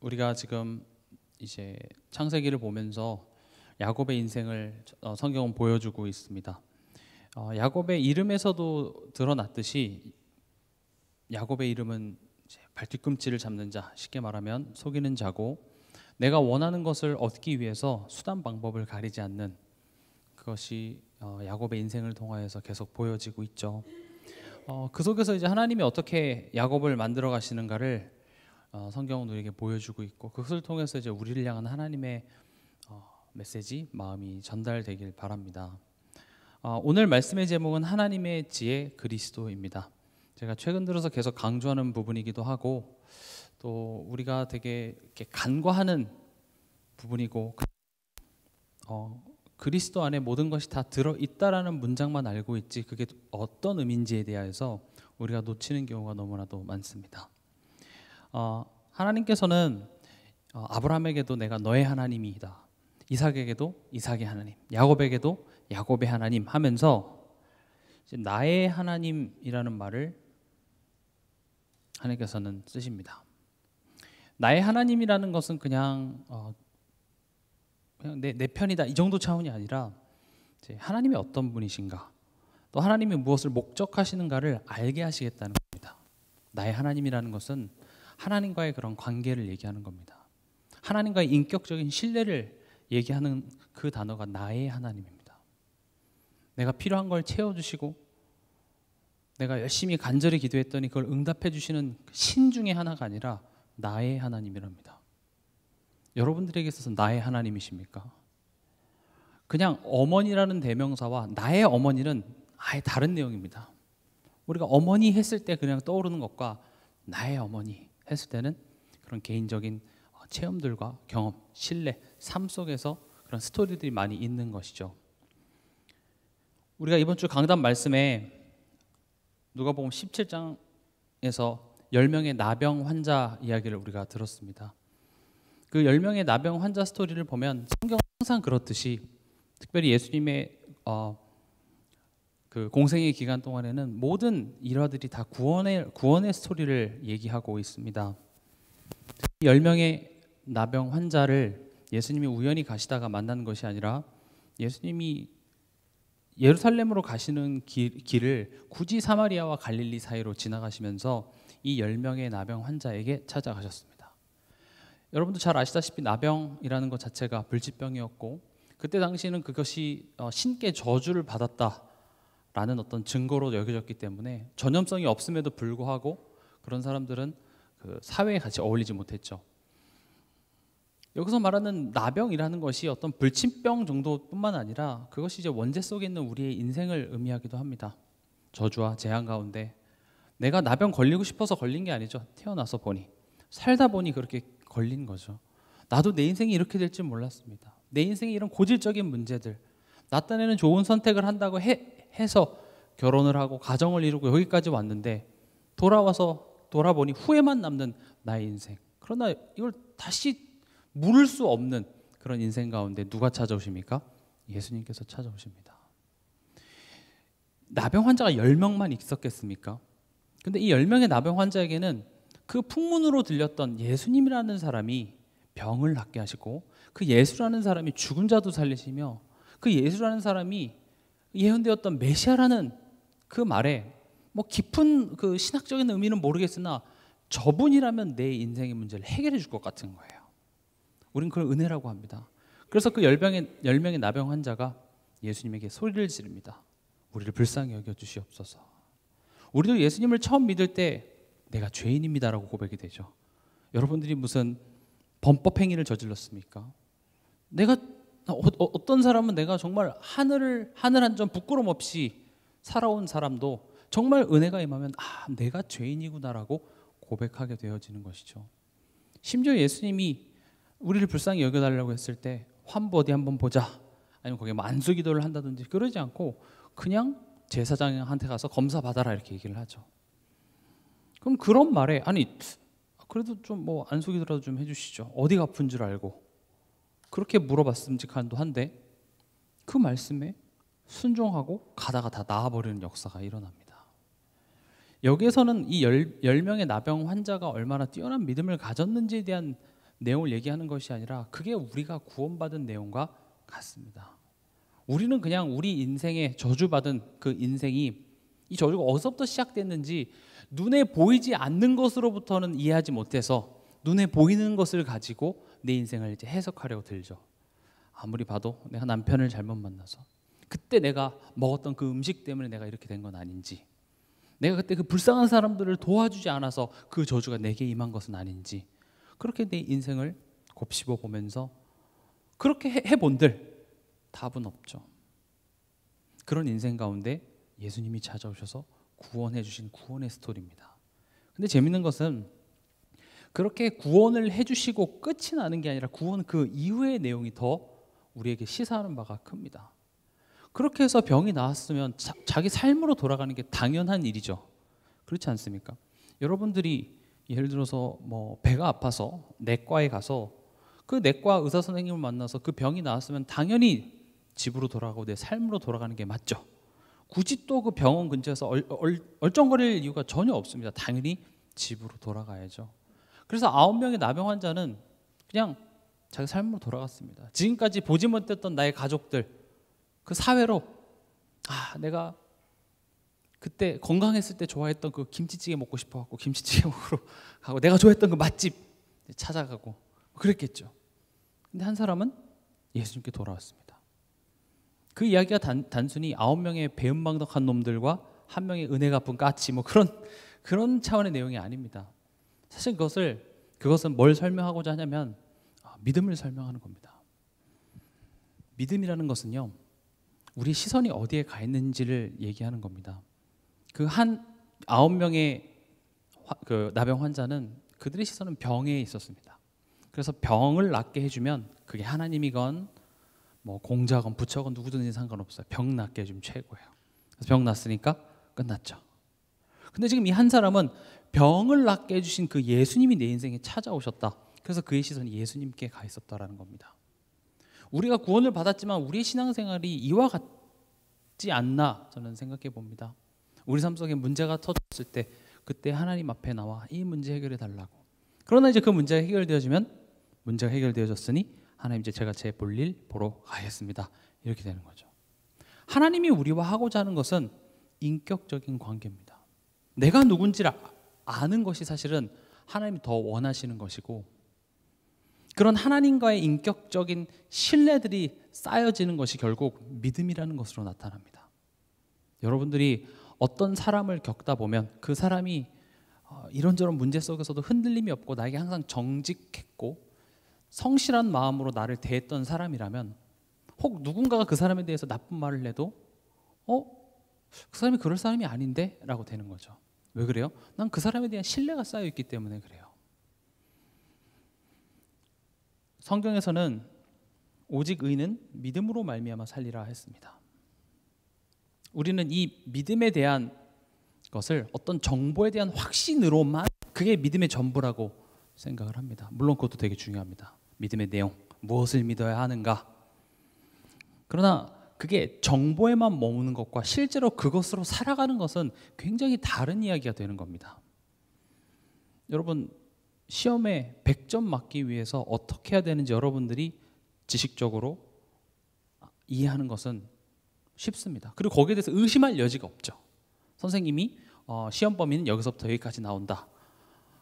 우리가 지금 이제 창세기를 보면서 야곱의 인생을 성경은 보여주고 있습니다. 야곱의 이름에서도 드러났듯이 야곱의 이름은 발뒤꿈치를 잡는 자, 쉽게 말하면 속이는 자고, 내가 원하는 것을 얻기 위해서 수단 방법을 가리지 않는 그것이 야곱의 인생을 통하여서 계속 보여지고 있죠. 그 속에서 이제 하나님이 어떻게 야곱을 만들어 가시는가를 성경은 우리에게 보여주고 있고, 그것을 통해서 이제 우리를 향한 하나님의 메시지, 마음이 전달되길 바랍니다. 오늘 말씀의 제목은 하나님의 지혜 그리스도입니다. 제가 최근 들어서 계속 강조하는 부분이기도 하고, 또 우리가 되게 이렇게 간과하는 부분이고, 그리스도 안에 모든 것이 다 들어있다라는 문장만 알고 있지 그게 어떤 의미인지에 대해서 우리가 놓치는 경우가 너무나도 많습니다. 하나님께서는 아브라함에게도 내가 너의 하나님이다, 이삭에게도 이삭의 하나님, 야곱에게도 야곱의 하나님 하면서 이제 나의 하나님이라는 말을 하나님께서는 쓰십니다. 나의 하나님이라는 것은 그냥 내 편이다 이 정도 차원이 아니라 이제 하나님이 어떤 분이신가, 또 하나님이 무엇을 목적하시는가를 알게 하시겠다는 겁니다. 나의 하나님이라는 것은 하나님과의 그런 관계를 얘기하는 겁니다. 하나님과의 인격적인 신뢰를 얘기하는 그 단어가 나의 하나님입니다. 내가 필요한 걸 채워주시고, 내가 열심히 간절히 기도했더니 그걸 응답해 주시는 신 중에 하나가 아니라 나의 하나님이랍니다. 여러분들에게 있어서 나의 하나님이십니까? 그냥 어머니라는 대명사와 나의 어머니는 아예 다른 내용입니다. 우리가 어머니 했을 때 그냥 떠오르는 것과 나의 어머니 했을 때는 그런 개인적인 체험들과 경험, 신뢰, 삶 속에서 그런 스토리들이 많이 있는 것이죠. 우리가 이번 주 강단 말씀에 누가복음 17장에서 10명의 나병 환자 이야기를 우리가 들었습니다. 그 10명의 나병 환자 스토리를 보면 성경은 항상 그렇듯이, 특별히 예수님의 그 공생의 기간 동안에는 모든 일화들이 다 구원의 스토리를 얘기하고 있습니다. 10명의 나병 환자를 예수님이 우연히 가시다가 만난 것이 아니라, 예수님이 예루살렘으로 가시는 길을 굳이 사마리아와 갈릴리 사이로 지나가시면서 이 10명의 나병 환자에게 찾아가셨습니다. 여러분도 잘 아시다시피 나병이라는 것 자체가 불치병이었고, 그때 당시에는 그것이 신께 저주를 받았다라는 어떤 증거로 여겨졌기 때문에 전염성이 없음에도 불구하고 그런 사람들은 그 사회에 같이 어울리지 못했죠. 여기서 말하는 나병이라는 것이 어떤 불치병 정도뿐만 아니라 그것이 이제 원죄 속에 있는 우리의 인생을 의미하기도 합니다. 저주와 재앙 가운데 내가 나병 걸리고 싶어서 걸린 게 아니죠. 태어나서 보니, 살다 보니 그렇게 걸린 거죠. 나도 내 인생이 이렇게 될 줄 몰랐습니다. 내 인생에 이런 고질적인 문제들, 나 딴에는 좋은 선택을 한다고 해서 결혼을 하고 가정을 이루고 여기까지 왔는데 돌아보니 후회만 남는 나의 인생. 그러나 이걸 다시 물을 수 없는 그런 인생 가운데 누가 찾아오십니까? 예수님께서 찾아오십니다. 나병 환자가 10명만 있었겠습니까? 근데 이 10명의 나병 환자에게는 그 풍문으로 들렸던 예수님이라는 사람이 병을 낫게 하시고, 그 예수라는 사람이 죽은 자도 살리시며, 그 예수라는 사람이 예언되었던 메시아라는 그 말에 뭐 깊은 그 신학적인 의미는 모르겠으나 저분이라면 내 인생의 문제를 해결해 줄 것 같은 거예요. 우린 그걸 은혜라고 합니다. 그래서 그 10명의 나병 환자가 예수님에게 소리를 지릅니다. 우리를 불쌍히 여겨 주시옵소서. 우리도 예수님을 처음 믿을 때 내가 죄인입니다라고 고백이 되죠. 여러분들이 무슨 범법 행위를 저질렀습니까? 내가 어떤 사람은 내가 정말 하늘 한 점 부끄럼 없이 살아온 사람도 정말 은혜가 임하면 내가 죄인이구나라고 고백하게 되어지는 것이죠. 심지어 예수님이 우리를 불쌍히 여겨달라고 했을 때 환부 어디 한번 보자, 아니면 거기에 안수 기도를 한다든지 그러지 않고 그냥 제사장한테 가서 검사 받아라 이렇게 얘기를 하죠. 그럼 그런 말에 아니 그래도 좀 뭐 안수 기도라도 좀 해주시죠. 어디가 아픈 줄 알고 그렇게 물어봤음직한도 한데 그 말씀에 순종하고 가다가 다 나아버리는 역사가 일어납니다. 여기에서는 이 10명의 나병 환자가 얼마나 뛰어난 믿음을 가졌는지에 대한 내용을 얘기하는 것이 아니라 그게 우리가 구원받은 내용과 같습니다. 우리는 그냥 우리 인생에 저주받은 그 인생이 이 저주가 어디서부터 시작됐는지 눈에 보이지 않는 것으로부터는 이해하지 못해서 눈에 보이는 것을 가지고 내 인생을 이제 해석하려고 들죠. 아무리 봐도 내가 남편을 잘못 만나서 그때 내가 먹었던 그 음식 때문에 내가 이렇게 된 건 아닌지, 내가 그때 그 불쌍한 사람들을 도와주지 않아서 그 저주가 내게 임한 것은 아닌지, 그렇게 내 인생을 곱씹어 보면서 그렇게 해본들 답은 없죠. 그런 인생 가운데 예수님이 찾아오셔서 구원해 주신 구원의 스토리입니다. 근데 재밌는 것은 그렇게 구원을 해주시고 끝이 나는 게 아니라 구원 그 이후의 내용이 더 우리에게 시사하는 바가 큽니다. 그렇게 해서 병이 나았으면 자기 삶으로 돌아가는 게 당연한 일이죠. 그렇지 않습니까? 여러분들이 예를 들어서 뭐 배가 아파서 내과에 가서 그 내과 의사 선생님을 만나서 그 병이 나았으면 당연히 집으로 돌아가고 내 삶으로 돌아가는 게 맞죠. 굳이 또 그 병원 근처에서 얼쩡거릴 이유가 전혀 없습니다. 당연히 집으로 돌아가야죠. 그래서 9명의 나병 환자는 그냥 자기 삶으로 돌아갔습니다. 지금까지 보지 못했던 나의 가족들, 그 사회로 내가 그때 건강했을 때 좋아했던 그 김치찌개 먹고 싶어갖고 김치찌개 먹으러 가고, 내가 좋아했던 그 맛집 찾아가고 그랬겠죠. 근데 한 사람은 예수님께 돌아왔습니다. 그 이야기가 단순히 9명의 배은망덕한 놈들과 1명의 은혜 갚은 까치 뭐 그런 차원의 내용이 아닙니다. 사실 그것은 뭘 설명하고자 하냐면 믿음을 설명하는 겁니다. 믿음이라는 것은요, 우리 시선이 어디에 가 있는지를 얘기하는 겁니다. 그 9명의 그 나병 환자는 그들의 시선은 병에 있었습니다. 그래서 병을 낫게 해주면 그게 하나님이건 뭐 공자건 부처건 누구든지 상관없어요. 병 낫게 해주면 최고예요. 그래서 병 낫으니까 끝났죠. 근데 지금 이 한 사람은 병을 낫게 해주신 그 예수님이 내 인생에 찾아오셨다. 그래서 그의 시선이 예수님께 가 있었다라는 겁니다. 우리가 구원을 받았지만 우리의 신앙생활이 이와 같지 않나 저는 생각해 봅니다. 우리 삶 속에 문제가 터졌을 때 그때 하나님 앞에 나와 이 문제 해결해 달라고. 그러나 이제 그 문제가 해결되어지면 문제가 해결되어졌으니 하나님 이제 제가 제 볼일 보러 가겠습니다. 이렇게 되는 거죠. 하나님이 우리와 하고자 하는 것은 인격적인 관계입니다. 내가 누군지를 아는 것이 사실은 하나님이 더 원하시는 것이고, 그런 하나님과의 인격적인 신뢰들이 쌓여지는 것이 결국 믿음이라는 것으로 나타납니다. 여러분들이 어떤 사람을 겪다 보면 그 사람이 이런저런 문제 속에서도 흔들림이 없고 나에게 항상 정직했고 성실한 마음으로 나를 대했던 사람이라면, 혹 누군가가 그 사람에 대해서 나쁜 말을 해도 그 사람이 그럴 사람이 아닌데? 라고 되는 거죠. 왜 그래요? 난 그 사람에 대한 신뢰가 쌓여 있기 때문에 그래요. 성경에서는 오직 의는 믿음으로 말미암아 살리라 했습니다. 우리는 이 믿음에 대한 것을 어떤 정보에 대한 확신으로만, 그게 믿음의 전부라고 생각을 합니다. 물론 그것도 되게 중요합니다. 믿음의 내용, 무엇을 믿어야 하는가. 그러나 그게 정보에만 머무는 것과 실제로 그것으로 살아가는 것은 굉장히 다른 이야기가 되는 겁니다. 여러분, 시험에 100점 맞기 위해서 어떻게 해야 되는지 여러분들이 지식적으로 이해하는 것은 쉽습니다. 그리고 거기에 대해서 의심할 여지가 없죠. 선생님이 시험 범위는 여기서부터 여기까지 나온다.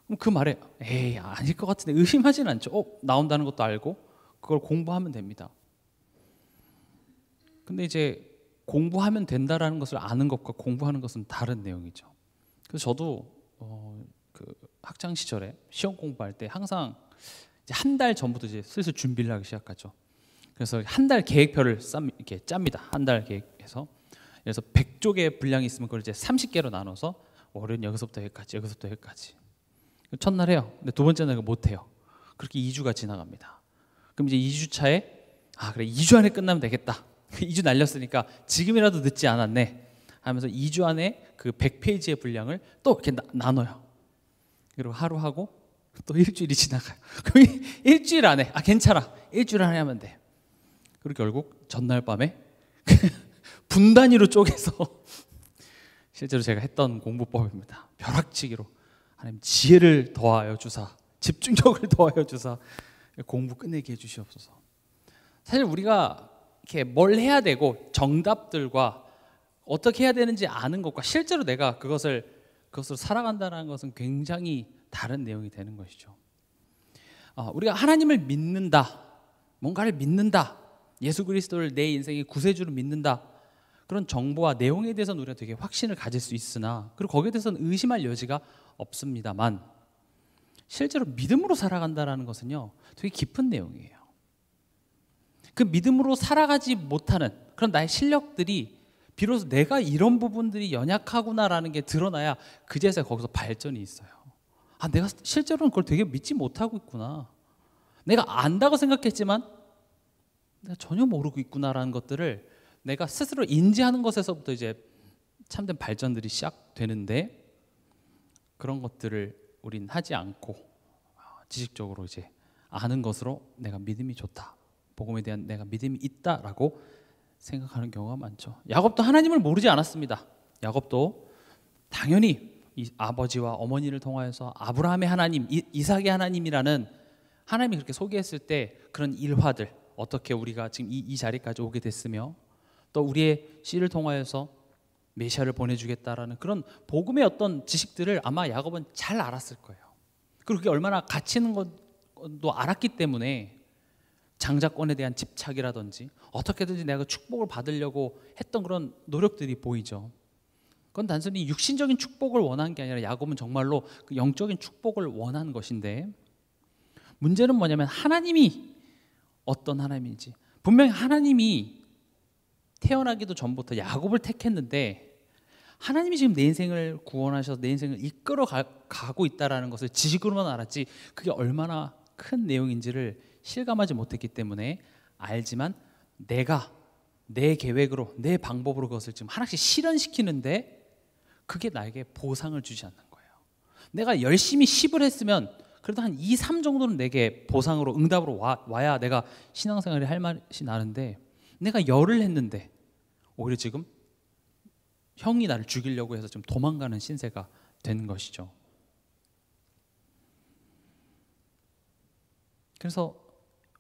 그럼 그 말에 에이 아닐 것 같은데 의심하진 않죠. 나온다는 것도 알고 그걸 공부하면 됩니다. 근데 이제 공부하면 된다라는 것을 아는 것과 공부하는 것은 다른 내용이죠. 그래서 저도 그 학창 시절에 시험 공부할 때 항상 한 달 전부터 이제 슬슬 준비를 하기 시작하죠. 그래서 한 달 계획표를 이렇게 짭니다. 한 달 계획해서. 그래서 100쪽의 분량이 있으면 그걸 이제 30개로 나눠서 월요일 여기서부터 여기까지, 여기서부터 여기까지. 첫날 해요. 근데 두 번째 날은 못 해요. 그렇게 2주가 지나갑니다. 그럼 이제 2주 차에 그래 2주 안에 끝나면 되겠다. 2주 날렸으니까 지금이라도 늦지 않았네 하면서 2주 안에 그 100페이지의 분량을 또 이렇게 나눠요. 그리고 하루 하고 또 일주일이 지나가요. 그럼 일주일 안에 괜찮아. 일주일 안에 하면 돼. 그리고 결국 전날 밤에 분 단위로 쪼개서 실제로 제가 했던 공부법입니다. 벼락치기로 하나님 지혜를 더하여 주사, 집중력을 더하여 주사, 공부 끝내게 해주시옵소서. 사실 우리가 이렇게 뭘 해야 되고 정답들과 어떻게 해야 되는지 아는 것과 실제로 내가 그것을 살아간다는 것은 굉장히 다른 내용이 되는 것이죠. 우리가 하나님을 믿는다, 뭔가를 믿는다, 예수 그리스도를 내 인생의 구세주로 믿는다, 그런 정보와 내용에 대해서는 우리가 되게 확신을 가질 수 있으나, 그리고 거기에 대해서는 의심할 여지가 없습니다만, 실제로 믿음으로 살아간다는 것은요 되게 깊은 내용이에요. 그 믿음으로 살아가지 못하는 그런 나의 실력들이 비로소 내가 이런 부분들이 연약하구나라는 게 드러나야 그제서야 거기서 발전이 있어요. 내가 실제로는 그걸 되게 믿지 못하고 있구나, 내가 안다고 생각했지만 내가 전혀 모르고 있구나라는 것들을 내가 스스로 인지하는 것에서부터 이제 참된 발전들이 시작되는데, 그런 것들을 우린 하지 않고 지식적으로 이제 아는 것으로 내가 믿음이 좋다, 복음에 대한 내가 믿음이 있다라고 생각하는 경우가 많죠. 야곱도 하나님을 모르지 않았습니다. 야곱도 당연히 이 아버지와 어머니를 통하여서 아브라함의 하나님, 이삭의 하나님이라는 하나님이 그렇게 소개했을 때 그런 일화들, 어떻게 우리가 지금 이 자리까지 오게 됐으며 또 우리의 씨를 통하여서 메시아를 보내주겠다라는 그런 복음의 어떤 지식들을 아마 야곱은 잘 알았을 거예요. 그리고 그게 얼마나 가치 있는 것도 알았기 때문에 장자권에 대한 집착이라든지 어떻게든지 내가 축복을 받으려고 했던 그런 노력들이 보이죠. 그건 단순히 육신적인 축복을 원한 게 아니라 야곱은 정말로 그 영적인 축복을 원한 것인데, 문제는 뭐냐면 하나님이 어떤 하나님인지, 분명히 하나님이 태어나기도 전부터 야곱을 택했는데 하나님이 지금 내 인생을 구원하셔서 내 인생을 이끌어 가고 있다는 것을 지식으로만 알았지 그게 얼마나 큰 내용인지를 실감하지 못했기 때문에, 알지만 내가 내 계획으로 내 방법으로 그것을 지금 하나씩 실현시키는데 그게 나에게 보상을 주지 않는 거예요. 내가 열심히 10을 했으면 그래도 한 2, 3 정도는 내게 보상으로 응답으로 와야 내가 신앙생활을 할 맛이 나는데, 내가 10을 했는데 오히려 지금 형이 나를 죽이려고 해서 좀 도망가는 신세가 되는 것이죠. 그래서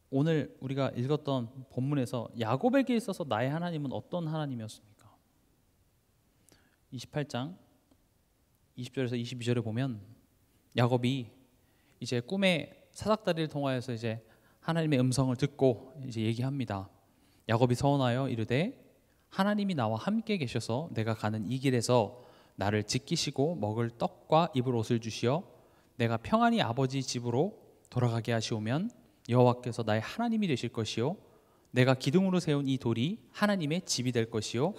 오늘 우리가 읽었던 본문에서 야곱에게 있어서 나의 하나님은 어떤 하나님이었습니까? 28장 20절에서 22절에 보면 야곱이 이제 꿈에 사닥다리를 통하여서 이제 하나님의 음성을 듣고 이제 얘기합니다. 야곱이 서원하여 이르되 하나님이 나와 함께 계셔서 내가 가는 이 길에서 나를 지키시고 먹을 떡과 입을 옷을 주시어 내가 평안히 아버지 집으로 돌아가게 하시오면 여호와께서 나의 하나님이 되실 것이요 내가 기둥으로 세운 이 돌이 하나님의 집이 될 것이요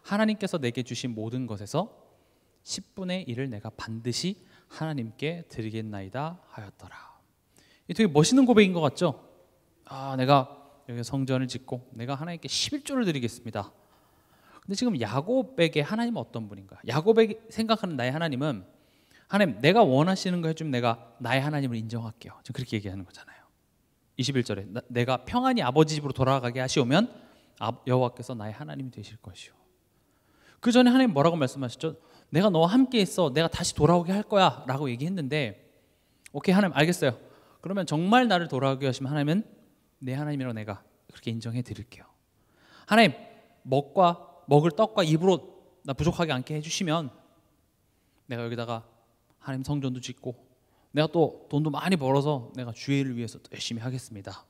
하나님께서 내게 주신 모든 것에서 10분의 1을 내가 반드시 하나님께 드리겠나이다 하였더라. 이 되게 멋있는 고백인 것 같죠? 내가 여기 성전을 짓고 내가 하나님께 11조를 드리겠습니다. 근데 지금 야곱에게 하나님은 어떤 분인가? 야곱에게 생각하는 나의 하나님은, 하나님 내가 원하시는 거 해주면 내가 나의 하나님을 인정할게요. 지금 그렇게 얘기하는 거잖아요. 21절에 내가 평안히 아버지 집으로 돌아가게 하시오면 여호와께서 나의 하나님이 되실 것이요. 그 전에 하나님 뭐라고 말씀하셨죠? 내가 너와 함께 있어, 내가 다시 돌아오게 할 거야 라고 얘기했는데, 오케이 하나님 알겠어요. 그러면 정말 나를 돌아오게 하시면 하나님은 내 하나님이라고 내가 그렇게 인정해 드릴게요. 하나님 먹을 떡과 입으로 나 부족하게 않게 해주시면 내가 여기다가 하나님 성전도 짓고 내가 또 돈도 많이 벌어서 내가 주의 일을 위해서 또 열심히 하겠습니다.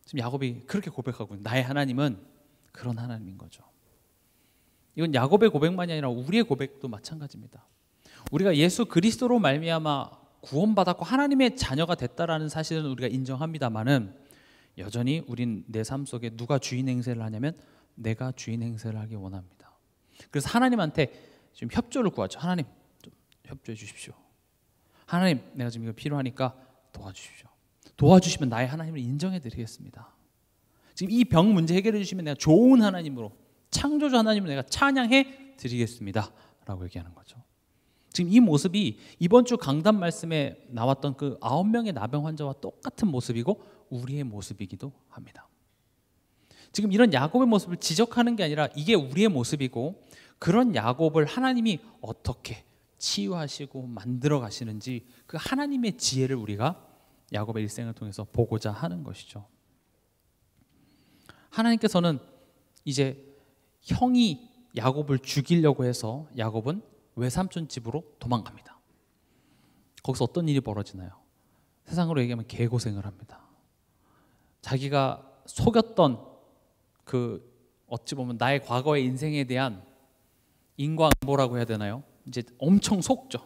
지금 야곱이 그렇게 고백하고 있는, 나의 하나님은 그런 하나님인 거죠. 이건 야곱의 고백만이 아니라 우리의 고백도 마찬가지입니다. 우리가 예수 그리스도로 말미암아 구원받았고 하나님의 자녀가 됐다라는 사실은 우리가 인정합니다만은, 여전히 우린 내 삶 속에 누가 주인 행세를 하냐면 내가 주인 행세를 하기 원합니다. 그래서 하나님한테 지금 협조를 구하죠. 하나님 좀 협조해 주십시오. 하나님 내가 지금 이거 필요하니까 도와주십시오. 도와주시면 나의 하나님을 인정해 드리겠습니다. 지금 이 병 문제 해결해 주시면 내가 좋은 하나님으로, 창조주 하나님을 내가 찬양해 드리겠습니다 라고 얘기하는 거죠. 지금 이 모습이 이번 주 강단 말씀에 나왔던 그 9명의 나병 환자와 똑같은 모습이고 우리의 모습이기도 합니다. 지금 이런 야곱의 모습을 지적하는 게 아니라 이게 우리의 모습이고, 그런 야곱을 하나님이 어떻게 치유하시고 만들어 가시는지 그 하나님의 지혜를 우리가 야곱의 일생을 통해서 보고자 하는 것이죠. 하나님께서는 이제 형이 야곱을 죽이려고 해서 야곱은 외삼촌 집으로 도망갑니다. 거기서 어떤 일이 벌어지나요? 세상으로 얘기하면 개고생을 합니다. 자기가 속였던 그 어찌 보면 나의 과거의 인생에 대한 인과응보라고 해야 되나요? 이제 엄청 속죠.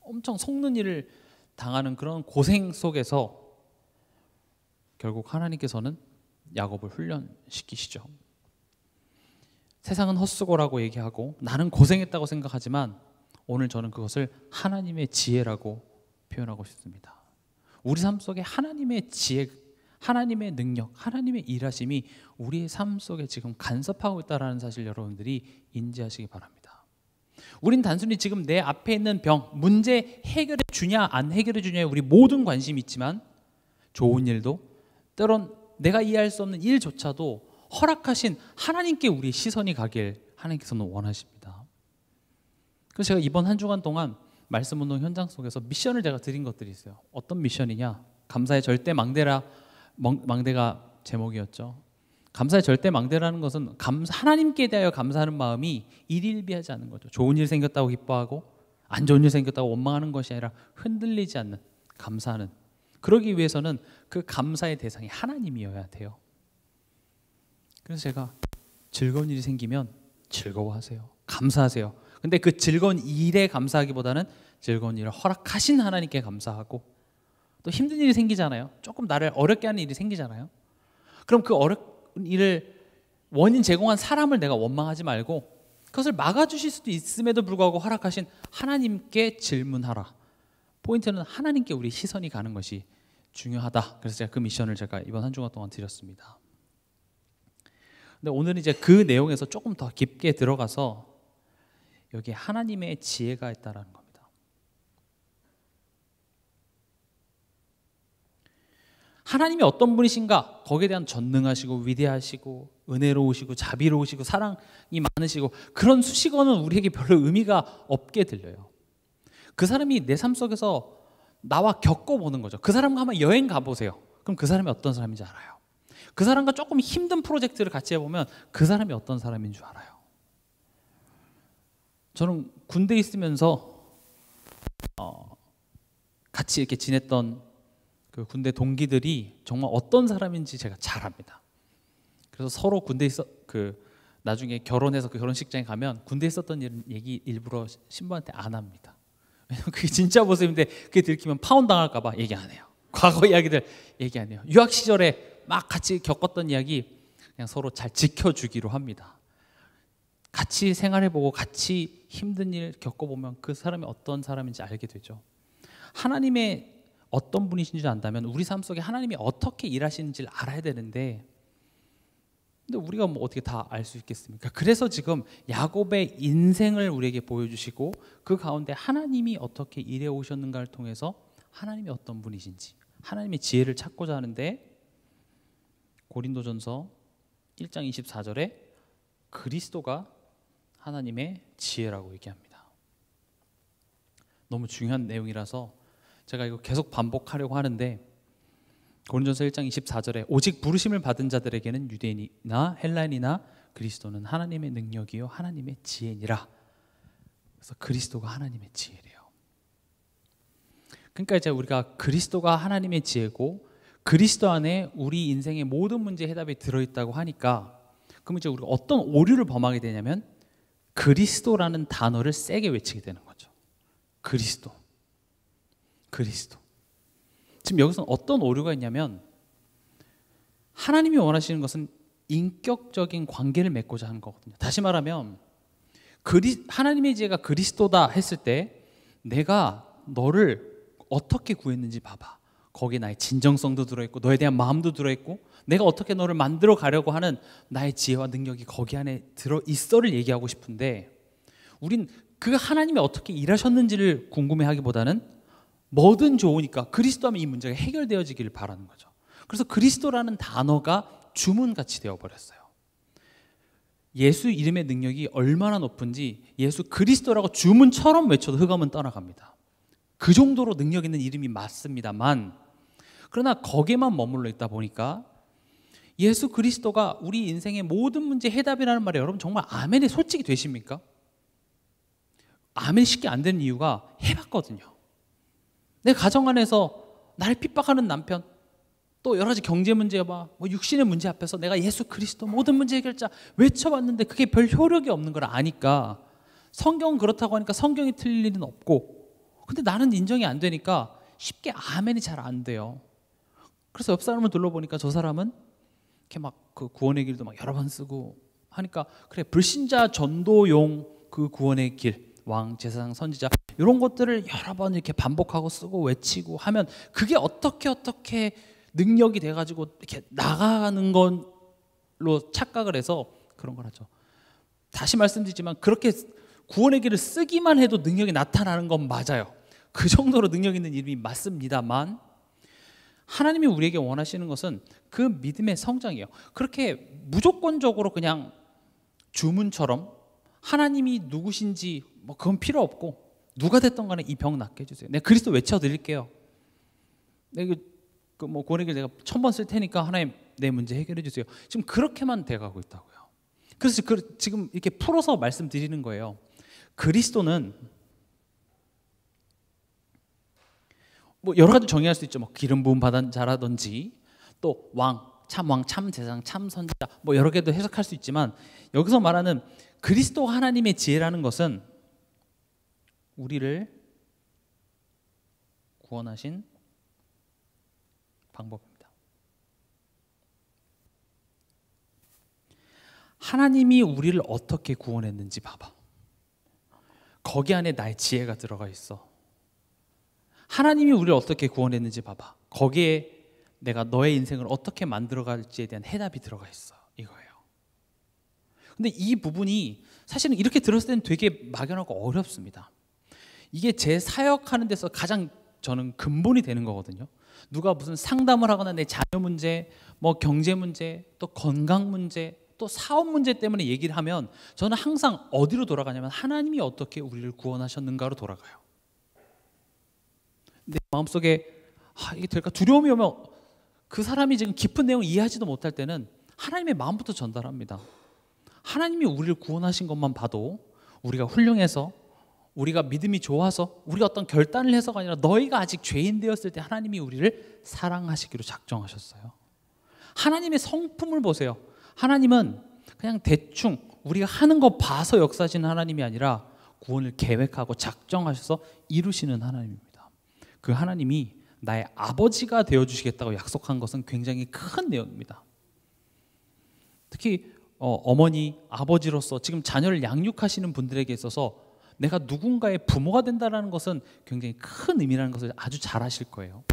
엄청 속는 일을 당하는 그런 고생 속에서 결국 하나님께서는 야곱을 훈련시키시죠. 세상은 헛수고라고 얘기하고 나는 고생했다고 생각하지만 오늘 저는 그것을 하나님의 지혜라고 표현하고 싶습니다. 우리 삶 속에 하나님의 지혜, 하나님의 능력, 하나님의 일하심이 우리의 삶 속에 지금 간섭하고 있다는 사실 여러분들이 인지하시기 바랍니다. 우린 단순히 지금 내 앞에 있는 병, 문제 해결해 주냐 안 해결해 주냐에 우리 모든 관심이 있지만 좋은 일도 때론 내가 이해할 수 없는 일조차도 허락하신 하나님께 우리의 시선이 가길 하나님께서는 원하십니다. 그래서 제가 이번 한 주간 동안 말씀 운동 현장 속에서 미션을 제가 드린 것들이 있어요. 어떤 미션이냐? 감사의 절대 망대가 제목이었죠. 감사의 절대 망대라는 것은 하나님께 대하여 감사하는 마음이 일일비하지 않는 거죠. 좋은 일 생겼다고 기뻐하고 안 좋은 일 생겼다고 원망하는 것이 아니라 흔들리지 않는 감사하는. 그러기 위해서는 그 감사의 대상이 하나님이어야 돼요. 그래서 제가 즐거운 일이 생기면 즐거워하세요. 감사하세요. 근데 그 즐거운 일에 감사하기보다는 즐거운 일을 허락하신 하나님께 감사하고, 또 힘든 일이 생기잖아요. 조금 나를 어렵게 하는 일이 생기잖아요. 그럼 그 어려운 일을 원인 제공한 사람을 내가 원망하지 말고 그것을 막아주실 수도 있음에도 불구하고 허락하신 하나님께 질문하라. 포인트는 하나님께 우리 시선이 가는 것이 중요하다. 그래서 제가 그 미션을 제가 이번 한 주간 동안 드렸습니다. 근데 오늘은 이제 그 내용에서 조금 더 깊게 들어가서 여기에 하나님의 지혜가 있다라는 겁니다. 하나님이 어떤 분이신가? 거기에 대한 전능하시고 위대하시고 은혜로우시고 자비로우시고 사랑이 많으시고 그런 수식어는 우리에게 별로 의미가 없게 들려요. 그 사람이 내 삶 속에서 나와 겪어보는 거죠. 그 사람과 한번 여행 가보세요. 그럼 그 사람이 어떤 사람인지 알아요. 그 사람과 조금 힘든 프로젝트를 같이 해보면 그 사람이 어떤 사람인 줄 알아요. 저는 군대에 있으면서 같이 이렇게 지냈던 그 군대 동기들이 정말 어떤 사람인지 제가 잘 압니다. 그래서 서로 군대에 나중에 결혼해서 그 결혼식장에 가면 군대에 있었던 얘기 일부러 신부한테 안 합니다. 왜냐면 그게 진짜 모습인데 그게 들키면 파혼 당할까 봐 얘기 안 해요. 과거 이야기들 얘기 안 해요. 유학 시절에 막 같이 겪었던 이야기 그냥 서로 잘 지켜주기로 합니다. 같이 생활해보고 같이 힘든 일 겪어보면 그 사람이 어떤 사람인지 알게 되죠. 하나님의 어떤 분이신지 안다면 우리 삶 속에 하나님이 어떻게 일하시는지를 알아야 되는데, 근데 우리가 뭐 어떻게 다 알 수 있겠습니까? 그래서 지금 야곱의 인생을 우리에게 보여주시고 그 가운데 하나님이 어떻게 일해 오셨는가를 통해서 하나님이 어떤 분이신지 하나님의 지혜를 찾고자 하는데, 고린도전서 1장 24절에 그리스도가 하나님의 지혜라고 얘기합니다. 너무 중요한 내용이라서 제가 이거 계속 반복하려고 하는데, 고린도전서 1장 24절에 오직 부르심을 받은 자들에게는 유대인이나 헬라인이나 그리스도는 하나님의 능력이요 하나님의 지혜니라. 그래서 그리스도가 하나님의 지혜래요. 그러니까 이제 우리가 그리스도가 하나님의 지혜고 그리스도 안에 우리 인생의 모든 문제의 해답이 들어있다고 하니까, 그럼 이제 우리가 어떤 오류를 범하게 되냐면 그리스도라는 단어를 세게 외치게 되는 거죠. 그리스도. 지금 여기서 어떤 오류가 있냐면, 하나님이 원하시는 것은 인격적인 관계를 맺고자 하는 거거든요. 다시 말하면 하나님의 지혜가 그리스도다 했을 때 내가 너를 어떻게 구했는지 봐봐. 거기에 나의 진정성도 들어있고 너에 대한 마음도 들어있고 내가 어떻게 너를 만들어 가려고 하는 나의 지혜와 능력이 거기 안에 들어있어를 얘기하고 싶은데, 우린 그 하나님이 어떻게 일하셨는지를 궁금해하기보다는 뭐든 좋으니까 그리스도 하면 이 문제가 해결되어지기를 바라는 거죠. 그래서 그리스도라는 단어가 주문같이 되어버렸어요. 예수 이름의 능력이 얼마나 높은지 예수 그리스도라고 주문처럼 외쳐도 흑암은 떠나갑니다. 그 정도로 능력 있는 이름이 맞습니다만, 그러나 거기에만 머물러 있다 보니까 예수 그리스도가 우리 인생의 모든 문제 해답이라는 말에 여러분 정말 아멘이 솔직히 되십니까? 아멘이 쉽게 안 되는 이유가 해봤거든요. 내 가정 안에서 나를 핍박하는 남편, 또 여러 가지 경제 문제, 뭐 육신의 문제 앞에서 내가 예수 그리스도 모든 문제 해결자 외쳐봤는데 그게 별 효력이 없는 걸 아니까, 성경은 그렇다고 하니까 성경이 틀릴 일은 없고, 근데 나는 인정이 안 되니까 쉽게 아멘이 잘 안 돼요. 그래서 옆 사람을 둘러보니까 저 사람은 이렇게 막 그 구원의 길도 막 여러 번 쓰고 하니까, 그래, 불신자 전도용 그 구원의 길, 왕, 제사장, 선지자 이런 것들을 여러 번 이렇게 반복하고 쓰고 외치고 하면 그게 어떻게 능력이 돼가지고 이렇게 나가는 걸로 착각을 해서 그런 걸 하죠. 다시 말씀드리지만 그렇게 구원의 길을 쓰기만 해도 능력이 나타나는 건 맞아요. 그 정도로 능력 있는 이름이 맞습니다만, 하나님이 우리에게 원하시는 것은 그 믿음의 성장이에요. 그렇게 무조건적으로 그냥 주문처럼 하나님이 누구신지 뭐 그건 필요 없고, 누가 됐던 간에 이 병 낫게 해주세요. 내가 그리스도 외쳐드릴게요. 내가 뭐 구원의 길 내가 1000번 쓸 테니까 하나님 내 문제 해결해 주세요. 지금 그렇게만 돼가고 있다고요. 그래서 지금 이렇게 풀어서 말씀드리는 거예요. 그리스도는 뭐 여러 가지 정의할 수 있죠. 뭐 기름 부음 받은 자라든지, 또 왕, 참 제사장, 참 선지자, 뭐 여러 개도 해석할 수 있지만, 여기서 말하는 그리스도 하나님의 지혜라는 것은 우리를 구원하신 방법입니다. 하나님이 우리를 어떻게 구원했는지 봐봐. 거기 안에 나의 지혜가 들어가 있어. 하나님이 우리를 어떻게 구원했는지 봐봐. 거기에 내가 너의 인생을 어떻게 만들어갈지에 대한 해답이 들어가 있어. 이거예요. 근데 이 부분이 사실은 이렇게 들었을 때는 되게 막연하고 어렵습니다. 이게 제 사역하는 데서 가장 저는 근본이 되는 거거든요. 누가 무슨 상담을 하거나 내 자녀 문제, 뭐 경제 문제, 또 건강 문제, 또 사업 문제 때문에 얘기를 하면 저는 항상 어디로 돌아가냐면 하나님이 어떻게 우리를 구원하셨는가로 돌아가요. 내 마음속에 이게 될까 두려움이 오면 그 사람이 지금 깊은 내용을 이해하지도 못할 때는 하나님의 마음부터 전달합니다. 하나님이 우리를 구원하신 것만 봐도 우리가 훌륭해서, 우리가 믿음이 좋아서, 우리가 어떤 결단을 해서가 아니라 너희가 아직 죄인 되었을 때 하나님이 우리를 사랑하시기로 작정하셨어요. 하나님의 성품을 보세요. 하나님은 그냥 대충 우리가 하는 거 봐서 역사하시는 하나님이 아니라 구원을 계획하고 작정하셔서 이루시는 하나님입니다. 그 하나님이 나의 아버지가 되어주시겠다고 약속한 것은 굉장히 큰 내용입니다. 특히 어머니, 아버지로서 지금 자녀를 양육하시는 분들에게 있어서 내가 누군가의 부모가 된다는 것은 굉장히 큰 의미라는 것을 아주 잘 아실 거예요.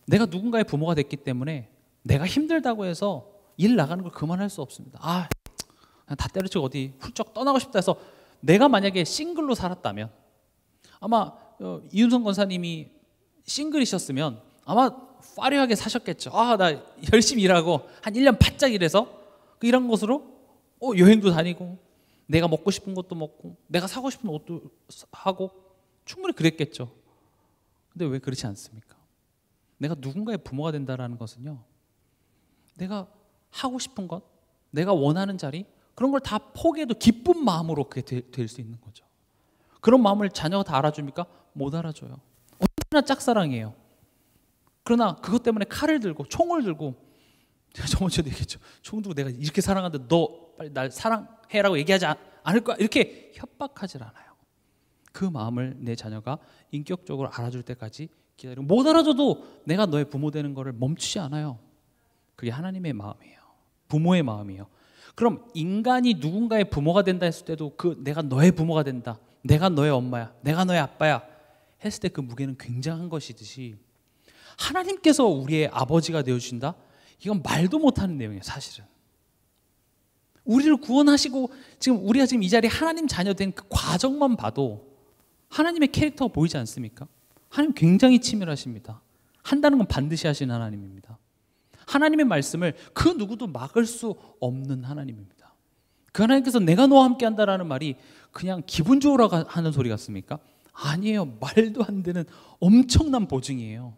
내가 누군가의 부모가 됐기 때문에 내가 힘들다고 해서 일 나가는 걸 그만할 수 없습니다. 그냥 다 때려치고 어디 훌쩍 떠나고 싶다 해서, 내가 만약에 싱글로 살았다면, 아마 이윤성 권사님이 싱글이셨으면 아마 화려하게 사셨겠죠. 나 열심히 일하고 한 1년 바짝 일해서 이런 것으로 여행도 다니고 내가 먹고 싶은 것도 먹고 내가 사고 싶은 옷도 하고 충분히 그랬겠죠. 근데 왜 그렇지 않습니까? 내가 누군가의 부모가 된다는 것은요, 내가 하고 싶은 것, 내가 원하는 자리, 그런 걸 다 포기해도 기쁜 마음으로 그게 될 수 있는 거죠. 그런 마음을 자녀가 다 알아줍니까? 못 알아줘요. 얼마나 짝사랑이에요. 그러나 그것 때문에 칼을 들고 총을 들고, 제가 저번 주에도 얘기했죠. 총 들고 내가 이렇게 사랑하는데 너 빨리 날 사랑해라고 얘기하지 않을 거야, 이렇게 협박하질 않아요. 그 마음을 내 자녀가 인격적으로 알아줄 때까지 기다리고, 못 알아줘도 내가 너의 부모 되는 것을 멈추지 않아요. 그게 하나님의 마음이에요. 부모의 마음이에요. 그럼 인간이 누군가의 부모가 된다 했을 때도 내가 너의 부모가 된다, 내가 너의 엄마야, 내가 너의 아빠야 했을 때 그 무게는 굉장한 것이듯이, 하나님께서 우리의 아버지가 되어주신다? 이건 말도 못하는 내용이에요. 사실은 우리를 구원하시고 우리가 지금 이 자리에 하나님 자녀 된 그 과정만 봐도 하나님의 캐릭터가 보이지 않습니까? 하나님 굉장히 치밀하십니다. 한다는 건 반드시 하시는 하나님입니다. 하나님의 말씀을 그 누구도 막을 수 없는 하나님입니다. 그 하나님께서 내가 너와 함께 한다라는 말이 그냥 기분 좋으라고 하는 소리 같습니까? 아니에요. 말도 안 되는 엄청난 보증이에요.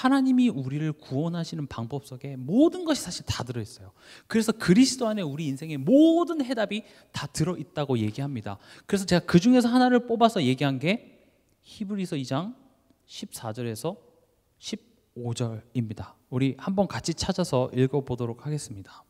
하나님이 우리를 구원하시는 방법 속에 모든 것이 사실 다 들어있어요. 그래서 그리스도 안에 우리 인생의 모든 해답이 다 들어있다고 얘기합니다. 그래서 제가 그 중에서 하나를 뽑아서 얘기한 게 히브리서 2장 14절에서 15절입니다. 우리 한번 같이 찾아서 읽어보도록 하겠습니다.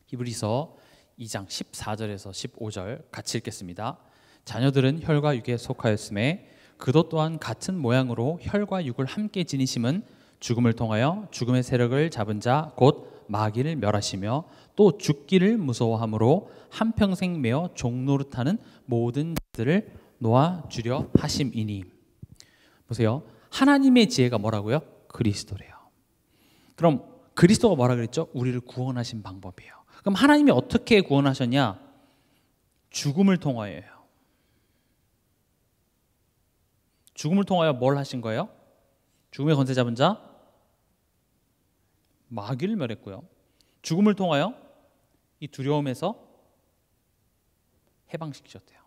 히브리서 2장 14절에서 15절 같이 읽겠습니다. 자녀들은 혈과 육에 속하였음에 그도 또한 같은 모양으로 혈과 육을 함께 지니심은 죽음을 통하여 죽음의 세력을 잡은 자 곧 마귀를 멸하시며 또 죽기를 무서워함으로 한평생 매어 종노릇하는 모든 자들을 놓아주려 하심이니. 보세요. 하나님의 지혜가 뭐라고요? 그리스도래요. 그럼 그리스도가 뭐라 그랬죠? 우리를 구원하신 방법이에요. 그럼 하나님이 어떻게 구원하셨냐? 죽음을 통하여요. 죽음을 통하여 뭘 하신 거예요? 죽음의 권세 잡은 자 마귀를 멸했고요. 죽음을 통하여 이 두려움에서 해방시키셨대요.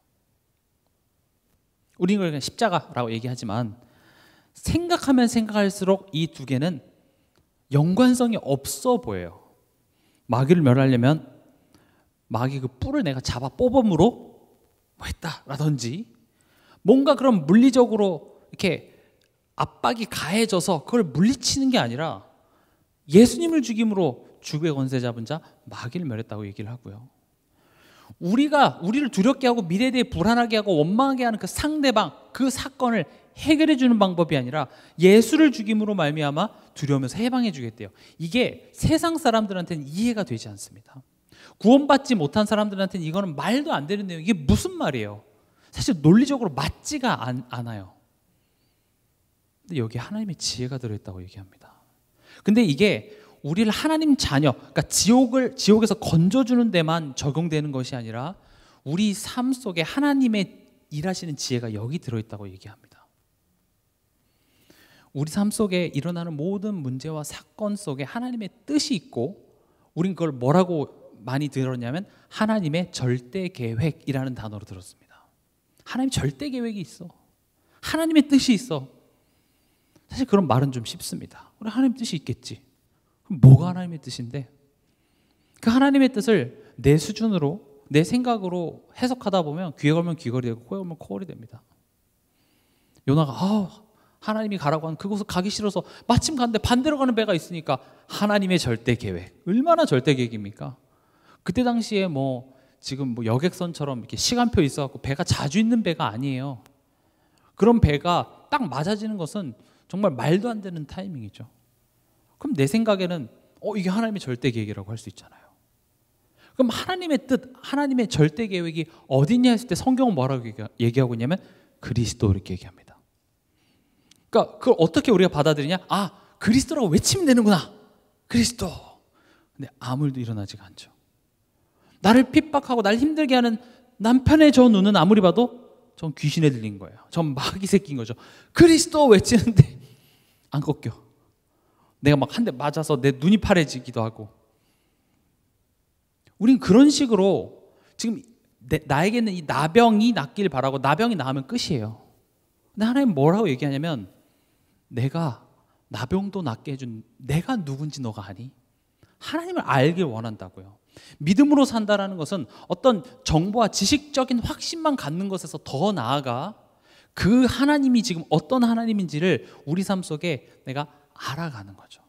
우리는 그냥 십자가라고 얘기하지만 생각하면 생각할수록 이 두 개는 연관성이 없어 보여요. 마귀를 멸하려면 마귀 그 뿔을 내가 잡아 뽑음으로 뭐 했다라든지 뭔가 그런 물리적으로 이렇게 압박이 가해져서 그걸 물리치는 게 아니라 예수님을 죽임으로 죽음의 권세 잡은 자 마귀를 멸했다고 얘기를 하고요. 우리를 두렵게 하고 미래에 대해 불안하게 하고 원망하게 하는 그 상대방, 그 사건을 해결해 주는 방법이 아니라 예수를 죽임으로 말미암아 두려움에서 해방해 주겠대요. 이게 세상 사람들한테는 이해가 되지 않습니다. 구원받지 못한 사람들한테는 이거는 말도 안 되는 내용. 이게 무슨 말이에요? 사실 논리적으로 맞지가 않아요. 근데 여기 하나님의 지혜가 들어있다고 얘기합니다. 근데 이게 우리를 하나님 자녀, 그러니까 지옥에서 건져주는 데만 적용되는 것이 아니라 우리 삶 속에 하나님의 일하시는 지혜가 여기 들어있다고 얘기합니다. 우리 삶 속에 일어나는 모든 문제와 사건 속에 하나님의 뜻이 있고 우린 그걸 뭐라고 많이 들었냐면 하나님의 절대 계획이라는 단어로 들었습니다. 하나님 절대 계획이 있어. 하나님의 뜻이 있어. 사실 그런 말은 좀 쉽습니다. 우리 하나님 뜻이 있겠지. 그럼 뭐가 하나님의 뜻인데? 그 하나님의 뜻을 내 수준으로 내 생각으로 해석하다 보면 귀에 걸면 귀걸이 되고 코에 걸면 코걸이 됩니다. 요나가 하나님이 가라고 한 그곳을 가기 싫어서 마침 갔는데 반대로 가는 배가 있으니까 하나님의 절대 계획. 얼마나 절대 계획입니까? 그때 당시에 지금 여객선처럼 이렇게 시간표 있어갖고 배가 자주 있는 배가 아니에요. 그런 배가 딱 맞아지는 것은 정말 말도 안 되는 타이밍이죠. 그럼 내 생각에는 이게 하나님의 절대 계획이라고 할 수 있잖아요. 그럼 하나님의 뜻, 하나님의 절대 계획이 어디냐 했을 때 성경은 뭐라고 얘기하고 있냐면 그리스도 이렇게 얘기합니다. 그러니까 그걸 어떻게 우리가 받아들이냐? 그리스도라고 외치면 되는구나. 그리스도. 근데 아무 일도 일어나지가 않죠. 나를 핍박하고 날 힘들게 하는 남편의 저 눈은 아무리 봐도 전 귀신에 들린 거예요. 전 마귀 새끼인 거죠. 그리스도 외치는데 안 꺾여. 내가 막 한 대 맞아서 내 눈이 파래지기도 하고. 우린 그런 식으로 지금 나에게는 이 나병이 낫길 바라고 나병이 나으면 끝이에요. 근데 하나님 뭐라고 얘기하냐면 내가 나병도 낫게 해준 내가 누군지 너가 아니? 하나님을 알길 원한다고요. 믿음으로 산다라는 것은 어떤 정보와 지식적인 확신만 갖는 것에서 더 나아가 그 하나님이 지금 어떤 하나님인지를 우리 삶 속에 내가 알아가는 거죠.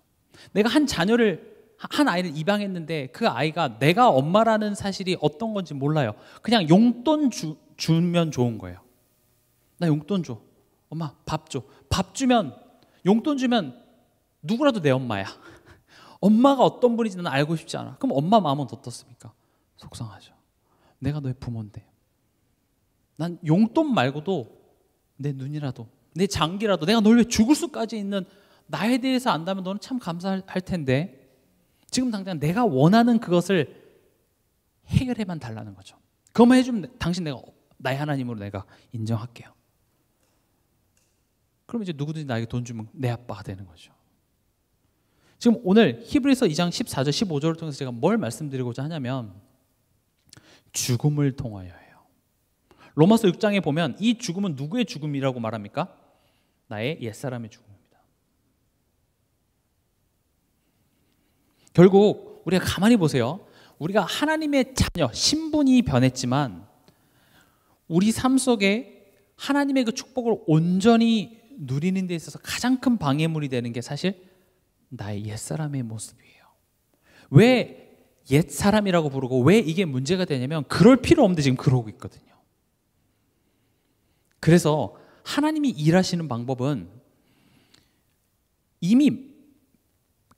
내가 한 아이를 입양했는데 그 아이가 내가 엄마라는 사실이 어떤 건지 몰라요. 그냥 용돈 주면 좋은 거예요. 나 용돈 줘. 엄마 밥 줘. 밥 주면 용돈 주면 누구라도 내 엄마야. 엄마가 어떤 분인지 는 알고 싶지 않아. 그럼 엄마 마음은 어떻습니까? 속상하죠. 내가 너의 부모인데 난 용돈 말고도 내 눈이라도 내 장기라도 내가 널 위해 죽을 수까지 있는 나에 대해서 안다면 너는 참 감사할 텐데 지금 당장 내가 원하는 그것을 해결해만 달라는 거죠. 그것만 해주면 당신 내가 나의 하나님으로 내가 인정할게요. 그럼 이제 누구든지 나에게 돈 주면 내 아빠가 되는 거죠. 지금 오늘 히브리서 2장 14절 15절을 통해서 제가 뭘 말씀드리고자 하냐면 죽음을 통하여예요. 로마서 6장에 보면 이 죽음은 누구의 죽음이라고 말합니까? 나의 옛사람의 죽음입니다. 결국 우리가 가만히 보세요. 우리가 하나님의 자녀, 신분이 변했지만 우리 삶 속에 하나님의 그 축복을 온전히 누리는 데 있어서 가장 큰 방해물이 되는 게 사실 나의 옛사람의 모습이에요. 왜 옛사람이라고 부르고 왜 이게 문제가 되냐면 그럴 필요 없는데 지금 그러고 있거든요. 그래서 하나님이 일하시는 방법은 이미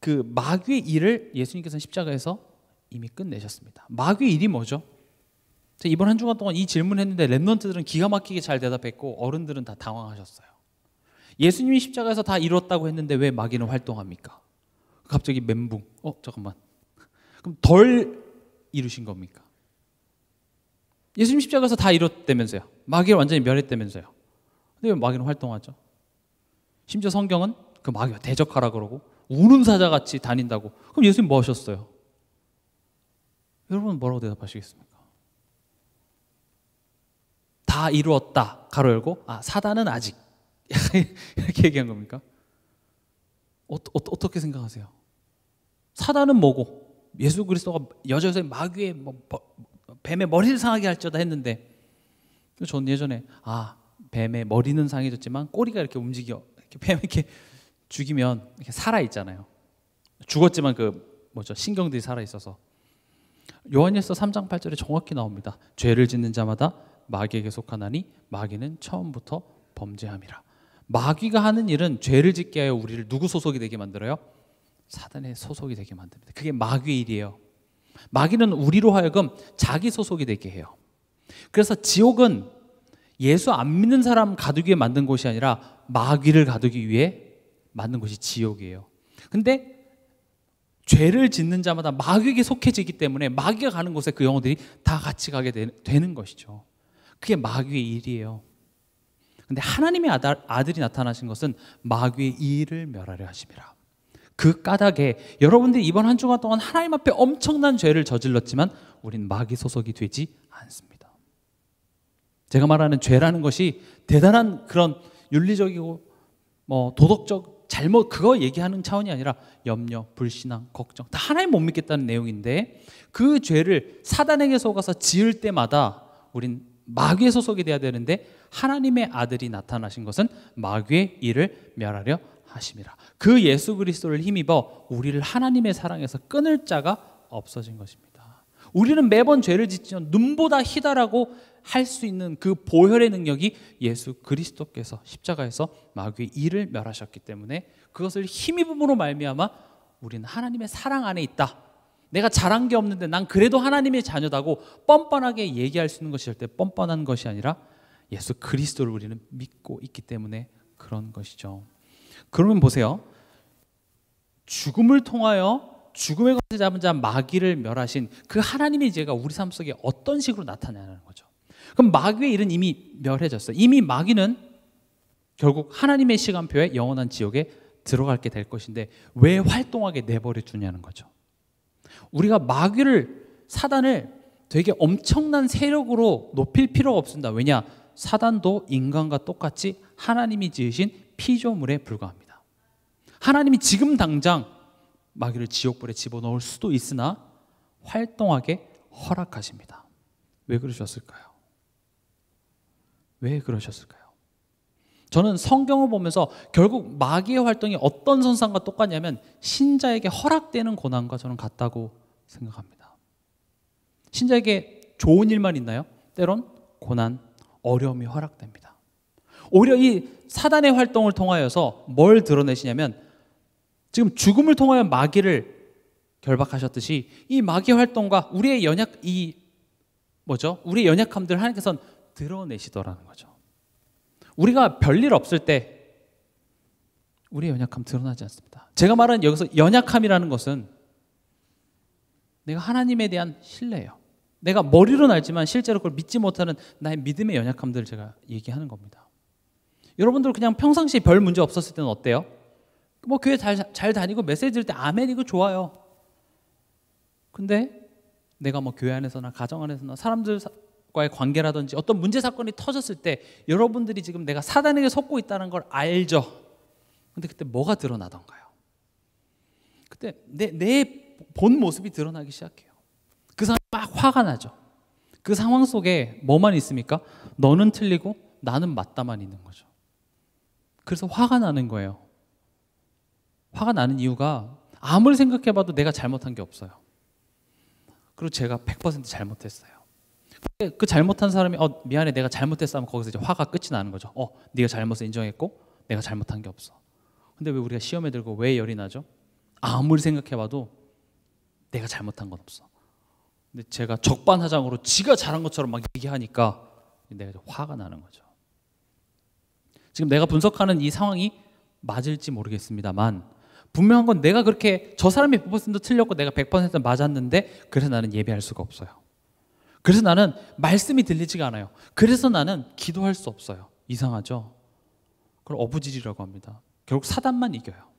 그 마귀의 일을 예수님께서는 십자가에서 이미 끝내셨습니다. 마귀의 일이 뭐죠? 이번 한 주간 동안 이 질문했는데 랩런트들은 기가 막히게 잘 대답했고 어른들은 다 당황하셨어요. 예수님이 십자가에서 다 이뤘다고 했는데 왜 마귀는 활동합니까? 갑자기 멘붕. 잠깐만. 그럼 덜 이루신 겁니까? 예수님 십자가에서 다 이뤘다면서요. 마귀를 완전히 멸했다면서요. 근데 왜 마귀는 활동하죠? 심지어 성경은 그 마귀와 대적하라 그러고 우는 사자같이 다닌다고. 그럼 예수님 뭐 하셨어요? 여러분 뭐라고 대답하시겠습니까? 다 이루었다. 가로 열고 사단은 아직 이렇게 얘기한 겁니까? 어떻게 생각하세요? 사단은 뭐고 예수 그리스도가 여자여자의 마귀의 뱀의 머리를 상하게 할지어다 했는데 저는 예전에 뱀의 머리는 상해졌지만 꼬리가 이렇게 움직여 이렇게 뱀 이렇게 죽이면 이렇게 살아 있잖아요. 죽었지만 신경들이 살아 있어서 요한일서 3장 8절에 정확히 나옵니다. 죄를 짓는 자마다 마귀에게 속하나니 마귀는 처음부터 범죄함이라. 마귀가 하는 일은 죄를 짓게 하여 우리를 누구 소속이 되게 만들어요? 사단의 소속이 되게 만듭니다. 그게 마귀의 일이에요. 마귀는 우리로 하여금 자기 소속이 되게 해요. 그래서 지옥은 예수 안 믿는 사람 가두기 위해 만든 곳이 아니라 마귀를 가두기 위해 만든 곳이 지옥이에요. 근데 죄를 짓는 자마다 마귀에게 속해지기 때문에 마귀가 가는 곳에 그 영혼들이 다 같이 가게 되는 것이죠. 그게 마귀의 일이에요. 근데 하나님의 아들이 나타나신 것은 마귀의 일을 멸하려 하심이라. 그 까닭에 여러분들이 이번 한 주간 동안 하나님 앞에 엄청난 죄를 저질렀지만 우린 마귀 소속이 되지 않습니다. 제가 말하는 죄라는 것이 대단한 그런 윤리적이고 도덕적 잘못 그거 얘기하는 차원이 아니라 염려, 불신앙, 걱정 다 하나님 못 믿겠다는 내용인데 그 죄를 사단에게 속아서 지을 때마다 우린 마귀의 소속이 돼야 되는데 하나님의 아들이 나타나신 것은 마귀의 일을 멸하려 하심이라. 그 예수 그리스도를 힘입어 우리를 하나님의 사랑에서 끊을 자가 없어진 것입니다. 우리는 매번 죄를 짓지만 눈보다 희다라고 할 수 있는 그 보혈의 능력이 예수 그리스도께서 십자가에서 마귀의 일을 멸하셨기 때문에 그것을 힘입음으로 말미암아 우리는 하나님의 사랑 안에 있다. 내가 잘한 게 없는데 난 그래도 하나님의 자녀다고 뻔뻔하게 얘기할 수 있는 것이 절대 뻔뻔한 것이 아니라 예수 그리스도를 우리는 믿고 있기 때문에 그런 것이죠. 그러면 보세요. 죽음을 통하여 죽음의 것을 잡은 자 마귀를 멸하신 그 하나님의 죄가 우리 삶 속에 어떤 식으로 나타나는 거죠. 그럼 마귀의 일은 이미 멸해졌어요. 이미 마귀는 결국 하나님의 시간표에 영원한 지옥에 들어가게 될 것인데 왜 활동하게 내버려 두냐는 거죠. 우리가 사단을 되게 엄청난 세력으로 높일 필요가 없습니다. 왜냐? 사단도 인간과 똑같이 하나님이 지으신 피조물에 불과합니다. 하나님이 지금 당장 마귀를 지옥불에 집어넣을 수도 있으나 활동하게 허락하십니다. 왜 그러셨을까요? 왜 그러셨을까요? 저는 성경을 보면서 결국 마귀의 활동이 어떤 선상과 똑같냐면 신자에게 허락되는 고난과 저는 같다고 생각합니다. 신자에게 좋은 일만 있나요? 때론 고난, 어려움이 허락됩니다. 오히려 이 사단의 활동을 통하여서 뭘 드러내시냐면 지금 죽음을 통하여 마귀를 결박하셨듯이 이 마귀 활동과 우리의 우리의 연약함들 하나님께서는 드러내시더라는 거죠. 우리가 별일 없을 때 우리의 연약함 드러나지 않습니다. 제가 말하는 여기서 연약함이라는 것은 내가 하나님에 대한 신뢰예요. 내가 머리로는 알지만 실제로 그걸 믿지 못하는 나의 믿음의 연약함들을 제가 얘기하는 겁니다. 여러분들 그냥 평상시에 별 문제 없었을 때는 어때요? 교회 잘 다니고 메시지 들을 때 아멘 이거 좋아요. 근데 내가 뭐 교회 안에서나 가정 안에서나 사람들과의 관계라든지 어떤 문제 사건이 터졌을 때 여러분들이 지금 내가 사단에게 속고 있다는 걸 알죠. 근데 그때 뭐가 드러나던가요? 그때 내 본 모습이 드러나기 시작해요. 그 사람 막 화가 나죠. 그 상황 속에 뭐만 있습니까? 너는 틀리고 나는 맞다만 있는 거죠. 그래서 화가 나는 거예요. 화가 나는 이유가 아무리 생각해봐도 내가 잘못한 게 없어요. 그리고 제가 100% 잘못했어요. 그 잘못한 사람이 미안해 내가 잘못했어 하면 거기서 이제 화가 끝이 나는 거죠. 네가 잘못을 인정했고 내가 잘못한 게 없어. 근데 왜 우리가 시험에 들고 왜 열이 나죠? 아무리 생각해봐도 내가 잘못한 건 없어. 근데 제가 적반하장으로 지가 잘한 것처럼 막 얘기하니까 내가 화가 나는 거죠. 지금 내가 분석하는 이 상황이 맞을지 모르겠습니다만 분명한 건 내가 그렇게 저 사람이 100% 틀렸고 내가 100% 맞았는데 그래서 나는 예배할 수가 없어요. 그래서 나는 말씀이 들리지가 않아요. 그래서 나는 기도할 수 없어요. 이상하죠? 그걸 어부질이라고 합니다. 결국 사단만 이겨요.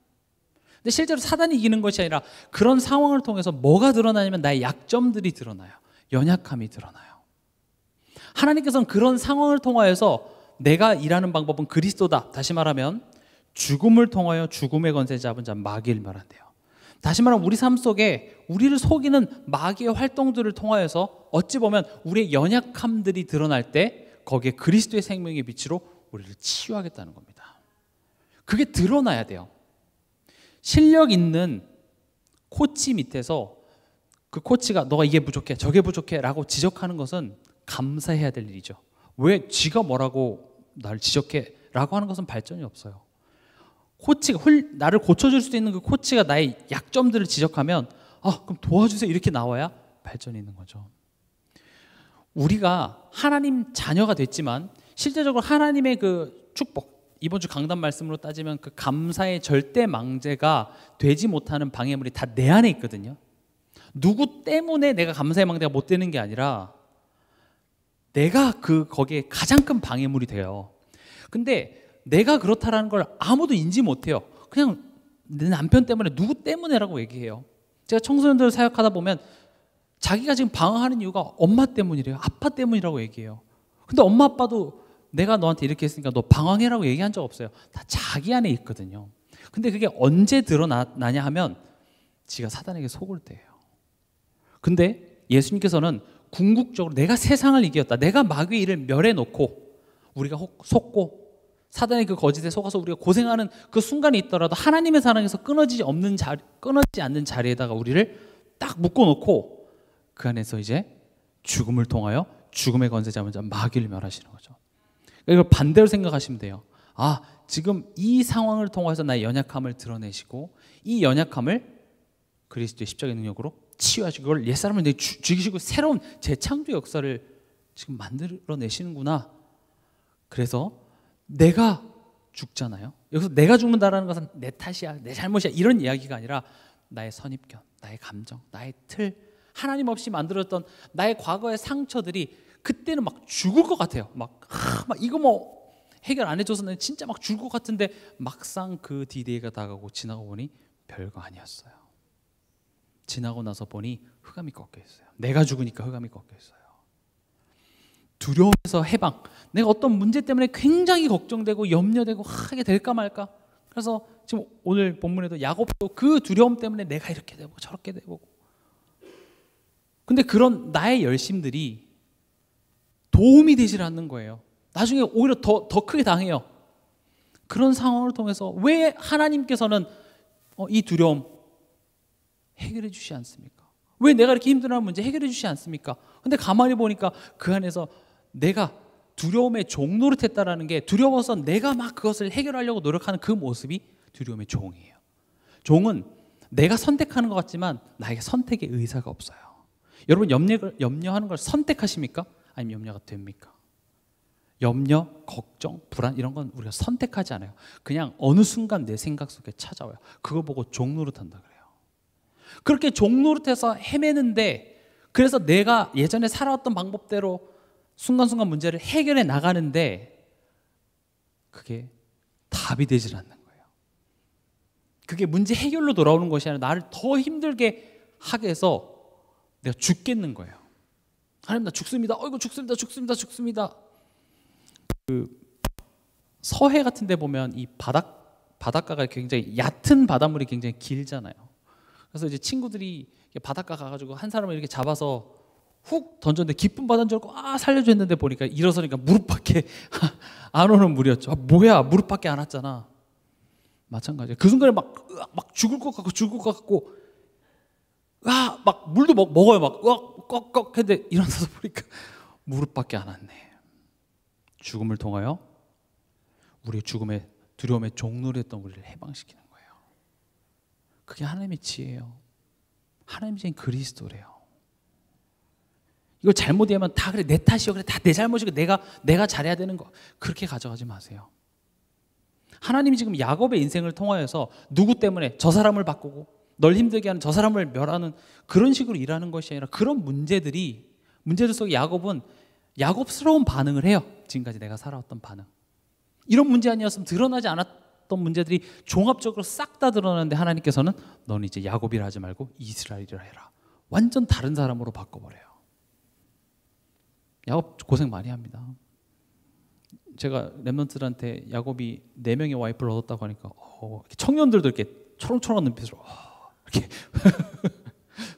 근데 실제로 사단이 이기는 것이 아니라 그런 상황을 통해서 뭐가 드러나냐면 나의 약점들이 드러나요. 연약함이 드러나요. 하나님께서는 그런 상황을 통하여서 내가 일하는 방법은 그리스도다. 다시 말하면 죽음을 통하여 죽음의 권세 잡은 자 마귀를 말한대요. 다시 말하면 우리 삶 속에 우리를 속이는 마귀의 활동들을 통하여서 어찌 보면 우리의 연약함들이 드러날 때 거기에 그리스도의 생명의 빛으로 우리를 치유하겠다는 겁니다. 그게 드러나야 돼요. 실력 있는 코치 밑에서 그 코치가 너가 이게 부족해 저게 부족해 라고 지적하는 것은 감사해야 될 일이죠. 왜 지가 뭐라고 나를 지적해 라고 하는 것은 발전이 없어요. 코치가 나를 고쳐줄 수 있는 그 코치가 나의 약점들을 지적하면 그럼 도와주세요 이렇게 나와야 발전이 있는 거죠. 우리가 하나님 자녀가 됐지만 실제적으로 하나님의 그 축복, 이번 주 강단 말씀으로 따지면 그 감사의 절대 망대가 되지 못하는 방해물이 다 내 안에 있거든요. 누구 때문에 내가 감사의 망대가 못 되는 게 아니라 내가 거기에 가장 큰 방해물이 돼요. 근데 내가 그렇다라는 걸 아무도 인지 못해요. 그냥 내 남편 때문에 누구 때문에라고 얘기해요. 제가 청소년들 사역하다 보면 자기가 지금 방황하는 이유가 엄마 때문이래요. 아빠 때문이라고 얘기해요. 근데 엄마 아빠도 내가 너한테 이렇게 했으니까 너 방황해라고 얘기한 적 없어요. 다 자기 안에 있거든요. 근데 그게 언제 드러나냐 하면 지가 사단에게 속을 때예요. 근데 예수님께서는 궁극적으로 내가 세상을 이겼다. 내가 마귀의 일을 멸해놓고 우리가 속고 사단의 그 거짓에 속아서 우리가 고생하는 그 순간이 있더라도 하나님의 사랑에서 끊어지지 않는 자리에다가 우리를 딱 묶어놓고 그 안에서 이제 죽음을 통하여 죽음의 권세 잡은 자 마귀를 멸하시는 거죠. 이걸 반대로 생각하시면 돼요. 지금 이 상황을 통해서 나의 연약함을 드러내시고 이 연약함을 그리스도의 십자가의 능력으로 치유하시고 그걸 옛사람을 죽이시고 새로운 재창조 역사를 지금 만들어내시는구나. 그래서 내가 죽잖아요. 여기서 내가 죽는다는 것은 내 탓이야, 내 잘못이야 이런 이야기가 아니라 나의 선입견, 나의 감정, 나의 틀, 하나님 없이 만들었던 나의 과거의 상처들이 그때는 막 죽을 것 같아요. 막 이거 뭐 해결 안 해줘서는 진짜 막 죽을 것 같은데 막상 그 디데이가 다가오고 지나고 보니 별거 아니었어요. 지나고 나서 보니 흑암이 꺾여 있어요. 내가 죽으니까 흑암이 꺾여 있어요. 두려움에서 해방. 내가 어떤 문제 때문에 굉장히 걱정되고 염려되고 하게 될까 말까. 그래서 지금 오늘 본문에도 야곱도 그 두려움 때문에 내가 이렇게 되고 저렇게 되고. 근데 그런 나의 열심들이 도움이 되질 않는 거예요. 나중에 오히려 더 크게 당해요. 그런 상황을 통해서 왜 하나님께서는 이 두려움 해결해 주시지 않습니까? 왜 내가 이렇게 힘들어하는 문제 해결해 주시지 않습니까? 근데 가만히 보니까 그 안에서 내가 두려움의 종 노릇했다라는 게 두려워서 내가 막 그것을 해결하려고 노력하는 그 모습이 두려움의 종이에요. 종은 내가 선택하는 것 같지만 나에게 선택의 의사가 없어요. 여러분 염려하는 걸 선택하십니까? 아니면 염려가 됩니까? 염려, 걱정, 불안 이런 건 우리가 선택하지 않아요. 그냥 어느 순간 내 생각 속에 찾아와요. 그거 보고 종 노릇한다 그래요. 그렇게 종 노릇해서 헤매는데 그래서 내가 예전에 살아왔던 방법대로 순간순간 문제를 해결해 나가는데 그게 답이 되질 않는 거예요. 그게 문제 해결로 돌아오는 것이 아니라 나를 더 힘들게 하게 해서 내가 죽겠는 거예요. 하나님 나 죽습니다. 어이구 죽습니다. 죽습니다. 죽습니다. 서해 같은 데 보면 이 바닷가가 굉장히 얕은 바닷물이 굉장히 길잖아요. 그래서 이제 친구들이 바닷가 가가지고 한 사람을 이렇게 잡아서 훅 던졌는데 깊은 바다인 줄 알고 살려줘 했는데 보니까 일어서니까 무릎밖에 안 오는 물이었죠. 뭐야 무릎밖에 안 왔잖아. 마찬가지예요. 그 순간에 막 죽을 것 같고 막 물도 먹어요. 막 꺽꺽 했는데 일어나서 보니까 무릎밖에 안 왔네. 죽음을 통하여 우리의 죽음의 두려움에 종노릇했던 우리를 해방시키는 거예요. 그게 하나님의 지혜예요. 하나님의 지혜는 그리스도래요. 이걸 잘못 이해하면 다 그래 내 탓이요, 그래 다 내 잘못이고 내가 잘해야 되는 거, 그렇게 가져가지 마세요. 하나님이 지금 야곱의 인생을 통하여서 누구 때문에 저 사람을 바꾸고 널 힘들게 하는 저 사람을 멸하는 그런 식으로 일하는 것이 아니라 그런 문제들 속에 야곱은 야곱스러운 반응을 해요. 지금까지 내가 살아왔던 반응. 이런 문제 아니었으면 드러나지 않았던 문제들이 종합적으로 싹 다 드러나는데 하나님께서는 너는 이제 야곱이라 하지 말고 이스라엘이라 해라. 완전 다른 사람으로 바꿔버려요. 야곱 고생 많이 합니다. 제가 랩런트들한테 야곱이 4명의 와이프를 얻었다고 하니까 청년들도 이렇게 초롱초롱한 눈빛으로 이렇게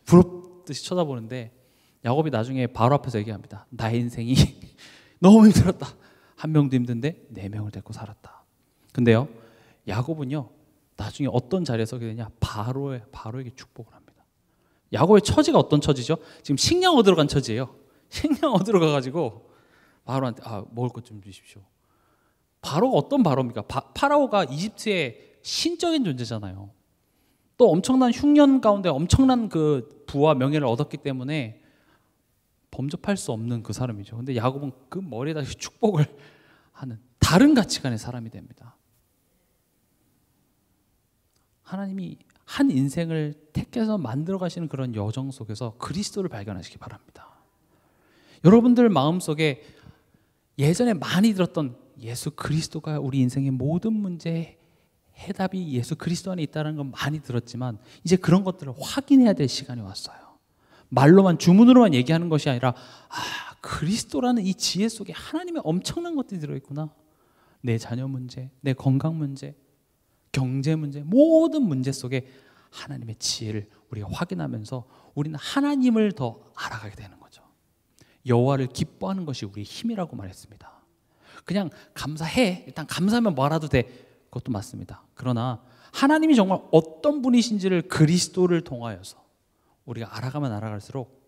부럽듯이 쳐다보는데 야곱이 나중에 바로 앞에서 얘기합니다. 나의 인생이 너무 힘들었다. 한 명도 힘든데 4명을 데리고 살았다. 근데요, 야곱은요 나중에 어떤 자리에 서게 되냐, 바로에게 축복을 합니다. 야곱의 처지가 어떤 처지죠? 지금 식량 얻으러 간 처지예요. 식량 얻으러 가가지고 바로한테 먹을 것 좀 주십시오. 바로가 어떤 바로입니까? 파라오가 이집트의 신적인 존재잖아요. 또 엄청난 흉년 가운데 엄청난 그 부와 명예를 얻었기 때문에 범접할 수 없는 그 사람이죠. 근데 야곱은 그 머리에다 축복을 하는 다른 가치관의 사람이 됩니다. 하나님이 한 인생을 택해서 만들어 가시는 그런 여정 속에서 그리스도를 발견하시기 바랍니다. 여러분들 마음속에 예전에 많이 들었던 예수 그리스도가 우리 인생의 모든 문제의 해답이 예수 그리스도 안에 있다는 건 많이 들었지만 이제 그런 것들을 확인해야 될 시간이 왔어요. 말로만 주문으로만 얘기하는 것이 아니라 그리스도라는 이 지혜 속에 하나님의 엄청난 것들이 들어있구나. 내 자녀 문제, 내 건강 문제, 경제 문제, 모든 문제 속에 하나님의 지혜를 우리가 확인하면서 우리는 하나님을 더 알아가게 되는 거죠. 여호와를 기뻐하는 것이 우리의 힘이라고 말했습니다. 그냥 감사해, 일단 감사하면 뭐라도 돼, 그것도 맞습니다. 그러나 하나님이 정말 어떤 분이신지를 그리스도를 통하여서 우리가 알아가면 알아갈수록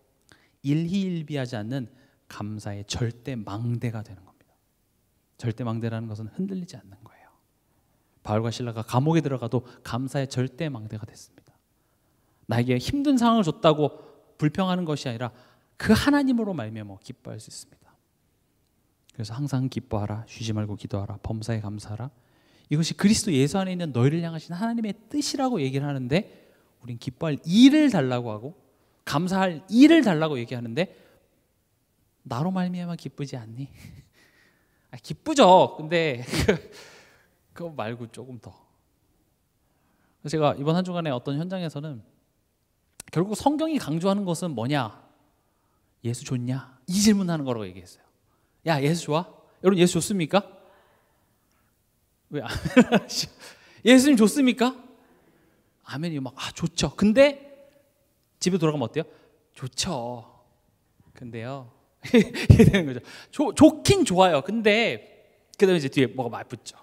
일희일비하지 않는 감사의 절대 망대가 되는 겁니다. 절대 망대라는 것은 흔들리지 않는 거예요. 바울과 실라가 감옥에 들어가도 감사의 절대 망대가 됐습니다. 나에게 힘든 상황을 줬다고 불평하는 것이 아니라 그 하나님으로 말미암아 기뻐할 수 있습니다. 그래서 항상 기뻐하라, 쉬지 말고 기도하라, 범사에 감사하라. 이것이 그리스도 예수 안에 있는 너희를 향하신 하나님의 뜻이라고 얘기를 하는데 우린 기뻐할 일을 달라고 하고 감사할 일을 달라고 얘기하는데 나로 말미암아 기쁘지 않니? 기쁘죠. 근데 그거 말고 조금 더. 제가 이번 한 주간에 어떤 현장에서는 결국 성경이 강조하는 것은 뭐냐? 예수 좋냐? 이 질문하는 거라고 얘기했어요. 야, 예수 좋아? 여러분 예수 좋습니까? 왜 아멘? 예수님 좋습니까? 아멘이 막 좋죠. 근데 집에 돌아가면 어때요? 좋죠. 근데요 이게 되는 거죠. 좋긴 좋아요. 근데 그다음에 이제 뒤에 뭐가 말 붙죠.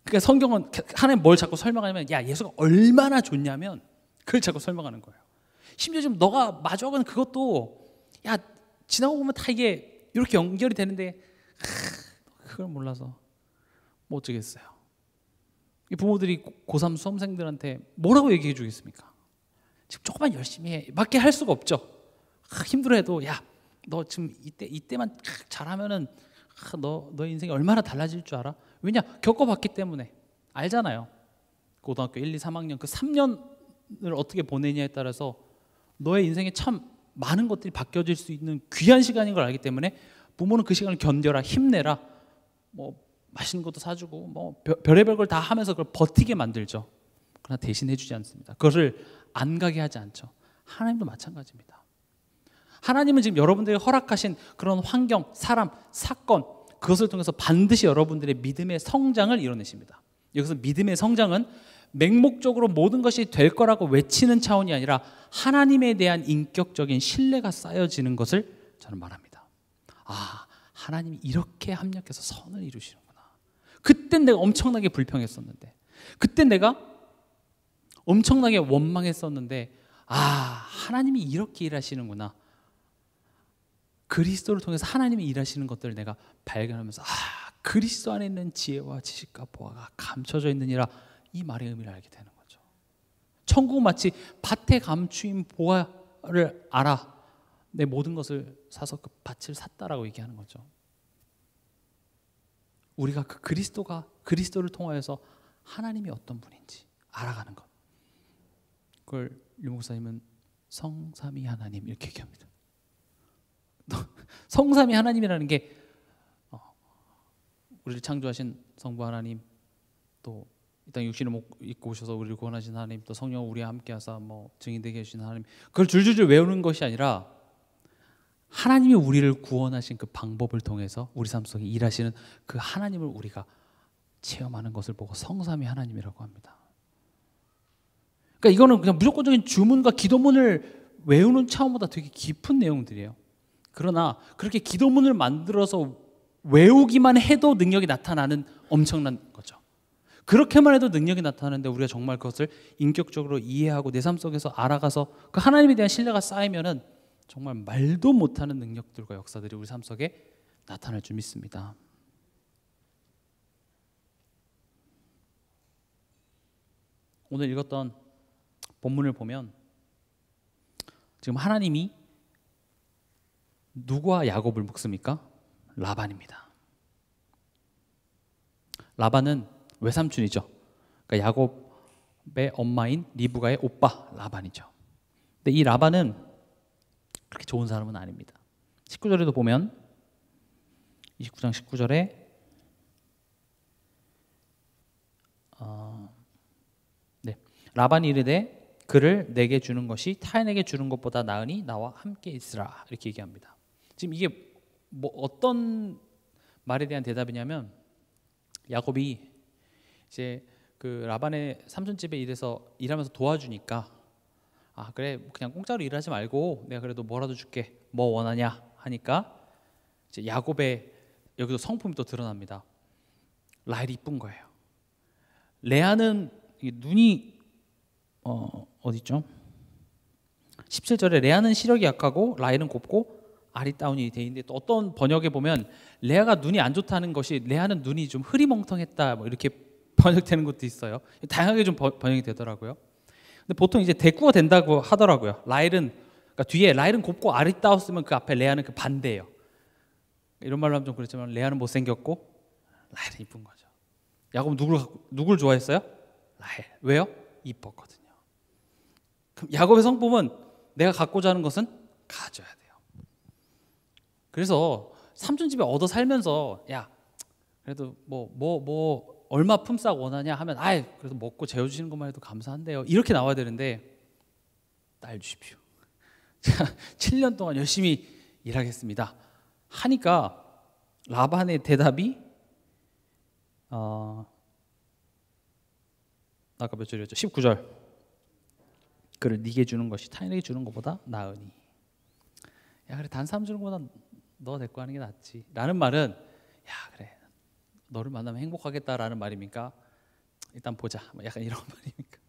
그러니까 성경은 하나님 뭘 자꾸 설명하냐면 야, 예수가 얼마나 좋냐면 그걸 자꾸 설명하는 거예요. 심지어 지금 너가 마주하고는 그것도 야, 지나고 보면 다 이게 이렇게 연결이 되는데 그걸 몰라서 뭐 어쩌겠어요. 부모들이 고3 수험생들한테 뭐라고 얘기해 주겠습니까? 지금 조금만 열심히 해 밖에 할 수가 없죠. 힘들어해도 야, 너 지금 이때만 잘하면은 너 인생이 얼마나 달라질 줄 알아? 왜냐? 겪어봤기 때문에 알잖아요. 고등학교 1, 2, 3학년 그 3년을 어떻게 보내냐에 따라서 너의 인생에 참 많은 것들이 바뀌어질 수 있는 귀한 시간인 걸 알기 때문에 부모는 그 시간을 견뎌라, 힘내라, 뭐 맛있는 것도 사주고 뭐 별의별 걸 다 하면서 그걸 버티게 만들죠. 그러나 대신 해주지 않습니다. 그것을 안 가게 하지 않죠. 하나님도 마찬가지입니다. 하나님은 지금 여러분들이 허락하신 그런 환경, 사람, 사건, 그것을 통해서 반드시 여러분들의 믿음의 성장을 이뤄내십니다. 여기서 믿음의 성장은 맹목적으로 모든 것이 될 거라고 외치는 차원이 아니라 하나님에 대한 인격적인 신뢰가 쌓여지는 것을 저는 말합니다. 아, 하나님이 이렇게 합력해서 선을 이루시는구나. 그땐 내가 엄청나게 불평했었는데, 그땐 내가 엄청나게 원망했었는데, 아, 하나님이 이렇게 일하시는구나. 그리스도를 통해서 하나님이 일하시는 것들을 내가 발견하면서, 아, 그리스도 안에 있는 지혜와 지식과 보화가 감춰져 있느니라, 이 말의 의미를 알게 되는 거죠. 천국은 마치 밭에 감추인 보화를 알아 내 모든 것을 사서 그 밭을 샀다라고 얘기하는 거죠. 우리가 그 그리스도를 통하여서 하나님이 어떤 분인지 알아가는 것, 그걸 류 목사님은 성삼위 하나님 이렇게 얘기합니다. 성삼위 하나님이라는 게 우리를 창조하신 성부 하나님, 또 이 땅 육신을 입고 오셔서 우리를 구원하신 하나님, 또 성령 우리와 함께하사 증인되게 해주신 하나님, 그걸 줄줄줄 외우는 것이 아니라 하나님이 우리를 구원하신 그 방법을 통해서 우리 삶 속에 일하시는 그 하나님을 우리가 체험하는 것을 보고 성삼위 하나님이라고 합니다. 그러니까 이거는 그냥 무조건적인 주문과 기도문을 외우는 차원보다 되게 깊은 내용들이에요. 그러나 그렇게 기도문을 만들어서 외우기만 해도 능력이 나타나는 엄청난 거죠. 그렇게만 해도 능력이 나타나는데 우리가 정말 그것을 인격적으로 이해하고 내 삶 속에서 알아가서 그 하나님에 대한 신뢰가 쌓이면은 정말 말도 못하는 능력들과 역사들이 우리 삶 속에 나타날 줄 믿습니다. 오늘 읽었던 본문을 보면 지금 하나님이 누구와 야곱을 묶습니까? 라반입니다. 라반은 외삼촌이죠. 그러니까 야곱의 엄마인 리브가의 오빠 라반이죠. 근데 이 라반은 그렇게 좋은 사람은 아닙니다. 19절에도 보면 29장 19절에 라반이 이르되 그를 내게 주는 것이 타인에게 주는 것보다 나으니 나와 함께 있으라, 이렇게 얘기합니다. 지금 이게 어떤 말에 대한 대답이냐면, 야곱이 이제 그 라반의 삼촌집에 일하면서 도와주니까, 아 그래 그냥 공짜로 일하지 말고 내가 그래도 뭐라도 줄게, 뭐 원하냐 하니까 이제 야곱의 여기도 성품이 또 드러납니다. 라헬이 이쁜 거예요. 레아는 눈이 어디 있죠? 17절에 레아는 시력이 약하고 라헬은 곱고 아리따운이 돼 있는데, 또 어떤 번역에 보면 레아가 눈이 안 좋다는 것이 레아는 눈이 좀 흐리멍텅했다 이렇게 번역되는 것도 있어요. 다양하게 좀 번역이 되더라고요. 근데 보통 이제 대꾸가 된다고 하더라고요. 라헬은, 그러니까 뒤에 라헬은 곱고 아리따웠으면 그 앞에 레아는 그 반대예요. 이런 말로 하면 좀 그렇지만 레아는 못생겼고 라헬은 이쁜 거죠. 야곱은 누굴 좋아했어요? 라헬. 왜요? 이뻤거든요. 그럼 야곱의 성품은 내가 갖고자 하는 것은 가져야 돼요. 그래서 삼촌 집에 얻어 살면서 야 그래도 뭐 얼마 품삯 원하냐 하면, 아이 그래도 먹고 재워주시는 것만 해도 감사한데요, 이렇게 나와야 되는데, 딸 주십시오. 제가 7년 동안 열심히 일하겠습니다 하니까 라반의 대답이 아까 몇 절이었죠? 19절. 그를 네게 주는 것이 타인에게 주는 것보다 나으니. 야 그래 단 사람 주는 것보다 너 데리고 하는 게 낫지 라는 말은, 야 그래 너를 만나면 행복하겠다라는 말입니까? 일단 보자, 약간 이런 말입니까?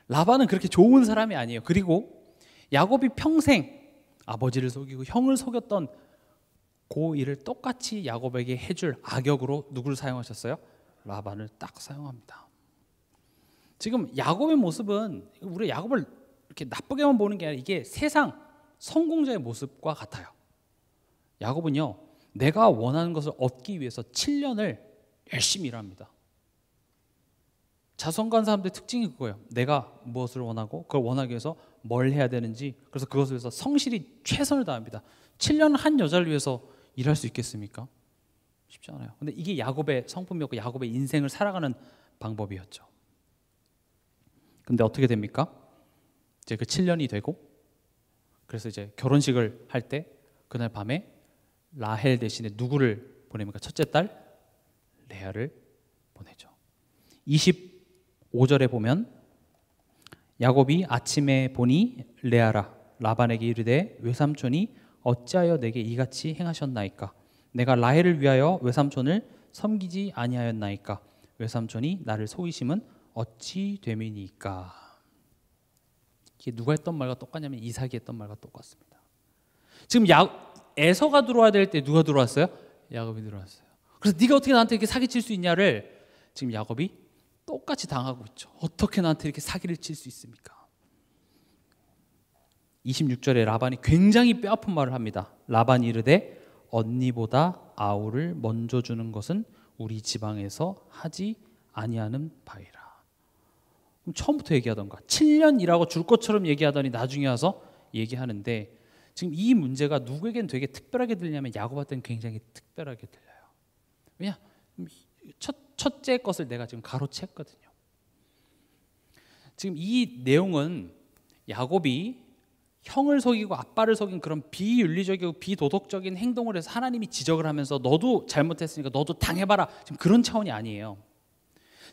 라반은 그렇게 좋은 사람이 아니에요. 그리고 야곱이 평생 아버지를 속이고 형을 속였던 그 일을 똑같이 야곱에게 해줄 악역으로 누구를 사용하셨어요? 라반을 딱 사용합니다. 지금 야곱의 모습은 우리 야곱을 이렇게 나쁘게만 보는 게 아니라 이게 세상 성공자의 모습과 같아요. 야곱은요, 내가 원하는 것을 얻기 위해서 7년을 열심히 일합니다. 자선가는 사람들의 특징이 그거예요. 내가 무엇을 원하고 그걸 원하기 위해서 뭘 해야 되는지, 그래서 그것을 위해서 성실히 최선을 다합니다. 7년 한 여자를 위해서 일할 수 있겠습니까? 쉽지 않아요. 근데 이게 야곱의 성품이었고 야곱의 인생을 살아가는 방법이었죠. 근데 어떻게 됩니까? 이제 그 7년이 되고, 그래서 이제 결혼식을 할 때 그날 밤에 라헬 대신에 누구를 보냅니까? 첫째 딸 레아를 보내죠. 25절에 보면 야곱이 아침에 보니 레아라 라반에게 이르되 외삼촌이 어찌하여 내게 이같이 행하셨나이까? 내가 라헬을 위하여 외삼촌을 섬기지 아니하였나이까? 외삼촌이 나를 속이심은 어찌 됨이니까? 이게 누가 했던 말과 똑같냐면 이삭이 했던 말과 똑같습니다. 지금 에서가 들어와야 될 때 누가 들어왔어요? 야곱이 들어왔어요. 그래서 네가 어떻게 나한테 이렇게 사기칠 수 있냐를 지금 야곱이 똑같이 당하고 있죠. 어떻게 나한테 이렇게 사기를 칠 수 있습니까? 26절에 라반이 굉장히 뼈아픈 말을 합니다. 라반이 이르되 언니보다 아우를 먼저 주는 것은 우리 지방에서 하지 아니하는 바이라. 그럼 처음부터 얘기하던가 7년 일하고 줄 것처럼 얘기하더니 나중에 와서 얘기하는데, 지금 이 문제가 누구에겐 되게 특별하게 들리냐면 야곱한테는 굉장히 특별하게 들려요. 왜냐? 첫째 것을 내가 지금 가로챘거든요. 지금 이 내용은 야곱이 형을 속이고 아빠를 속인 그런 비윤리적이고 비도덕적인 행동을 해서 하나님이 지적을 하면서 너도 잘못했으니까 너도 당해봐라, 지금 그런 차원이 아니에요.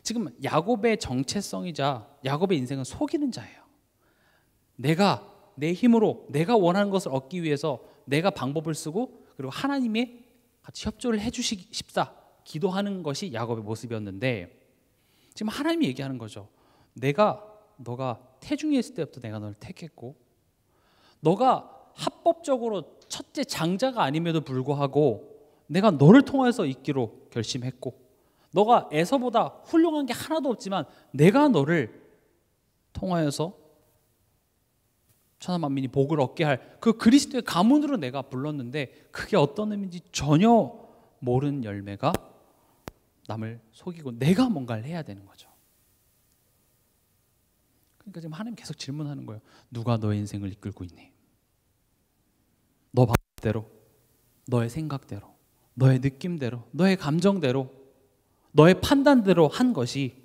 지금 야곱의 정체성이자 야곱의 인생은 속이는 자예요. 내가 내 힘으로 내가 원하는 것을 얻기 위해서 내가 방법을 쓰고, 그리고 하나님이 같이 협조를 해주시기 싶다 기도하는 것이 야곱의 모습이었는데, 지금 하나님이 얘기하는 거죠. 너가 태중에 있을 때부터 내가 너를 택했고, 너가 합법적으로 첫째 장자가 아님에도 불구하고 내가 너를 통해서 있기로 결심했고, 너가 에서보다 훌륭한 게 하나도 없지만 내가 너를 통하여서 천하 만민이 복을 얻게 할 그 그리스도의 가문으로 내가 불렀는데, 그게 어떤 의미인지 전혀 모르는 열매가 남을 속이고 내가 뭔가를 해야 되는 거죠. 그러니까 지금 하나님 계속 질문하는 거예요. 누가 너의 인생을 이끌고 있니? 너 방법대로, 너의 생각대로, 너의 느낌대로, 너의 감정대로, 너의 판단대로 한 것이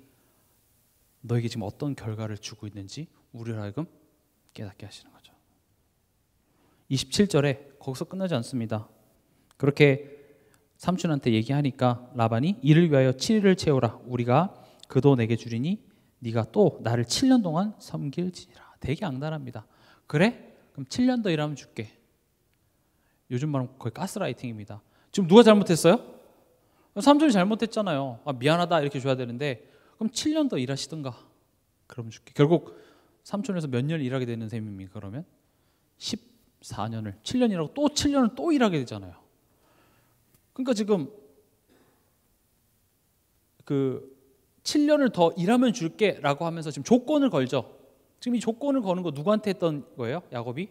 너에게 지금 어떤 결과를 주고 있는지 우리를 하여금 깨닫게 하시는 거죠. 27절에 거기서 끝나지 않습니다. 그렇게 삼촌한테 얘기하니까 라반이 이를 위하여 7일을 채우라. 우리가 그도 내게 주리니 네가 또 나를 7년 동안 섬길지니라. 되게 악랄합니다. 그래? 그럼 7년 더 일하면 줄게. 요즘 말은 거의 가스라이팅입니다. 지금 누가 잘못했어요? 삼촌이 잘못했잖아요. 미안하다 이렇게 줘야 되는데, 그럼 7년 더 일하시든가. 그럼 줄게. 결국 삼촌에서 몇 년 일하게 되는 셈입니까? 그러면 14년을 7년 일하고 또 7년을 또 일하게 되잖아요. 그러니까 지금 그 7년을 더 일하면 줄게라고 하면서 지금 조건을 걸죠. 지금 이 조건을 거는 거 누구한테 했던 거예요? 야곱이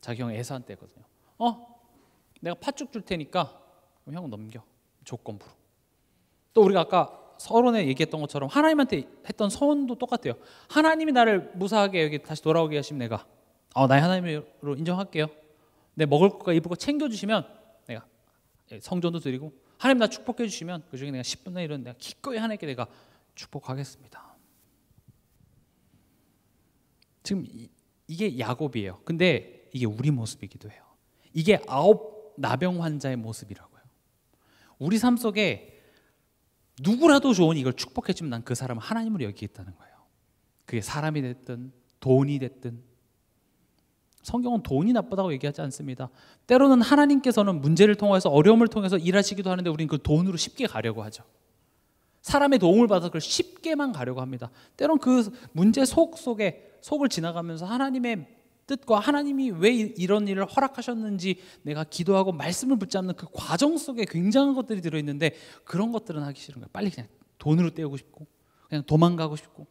자기 형 에사한테 했거든요. 내가 팥죽 줄 테니까 그럼 형은 넘겨. 조건부로. 또 우리가 아까 서론에 얘기했던 것처럼 하나님한테 했던 서원도 똑같아요. 하나님이 나를 무사하게 여기 다시 돌아오게 하시면 내가 나의 하나님으로 인정할게요. 내 먹을 것과 입을 것 챙겨주시면 내가 성전도 드리고, 하나님 나 축복해 주시면 그 중에 내가 10분의 1은 내가 기꺼이 하나님께 내가 축복하겠습니다. 지금 이게 야곱이에요. 근데 이게 우리 모습이기도 해요. 이게 9 나병 환자의 모습이라고요. 우리 삶 속에 누구라도 좋으니 이걸 축복해 주면 난 그 사람을 하나님으로 여기겠다는 거예요. 그게 사람이 됐든 돈이 됐든. 성경은 돈이 나쁘다고 얘기하지 않습니다. 때로는 하나님께서는 문제를 통해서, 어려움을 통해서 일하시기도 하는데 우리는 그 돈으로 쉽게 가려고 하죠. 사람의 도움을 받아서 그걸 쉽게만 가려고 합니다. 때로는 그 문제 속에 속을 지나가면서 하나님의 뜻과 하나님이 왜 이런 일을 허락하셨는지 내가 기도하고 말씀을 붙잡는 그 과정 속에 굉장한 것들이 들어있는데, 그런 것들은 하기 싫은 거예요. 빨리 그냥 돈으로 때우고 싶고 그냥 도망가고 싶고.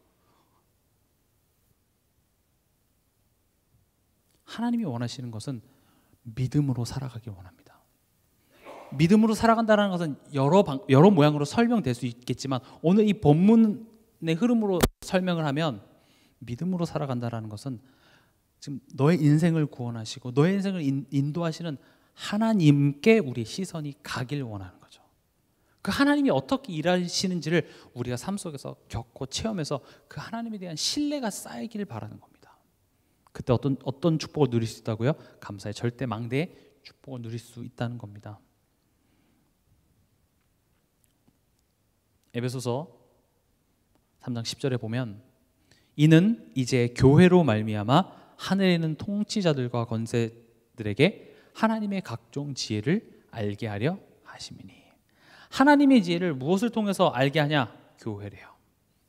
하나님이 원하시는 것은 믿음으로 살아가길 원합니다. 믿음으로 살아간다는 것은 여러 모양으로 설명될 수 있겠지만, 오늘 이 본문의 흐름으로 설명을 하면 믿음으로 살아간다는 것은 지금 너의 인생을 구원하시고 너의 인생을 인도하시는 하나님께 우리의 시선이 가길 원하는 거죠. 그 하나님이 어떻게 일하시는지를 우리가 삶 속에서 겪고 체험해서 그 하나님에 대한 신뢰가 쌓이길 바라는 겁니다. 그때 어떤 축복을 누릴 수 있다고요? 감사의 절대 망대의 축복을 누릴 수 있다는 겁니다. 에베소서 3장 10절에 보면 이는 이제 교회로 말미암아 하늘에 있는 통치자들과 권세들에게 하나님의 각종 지혜를 알게 하려 하심이니. 하나님의 지혜를 무엇을 통해서 알게 하냐? 교회래요.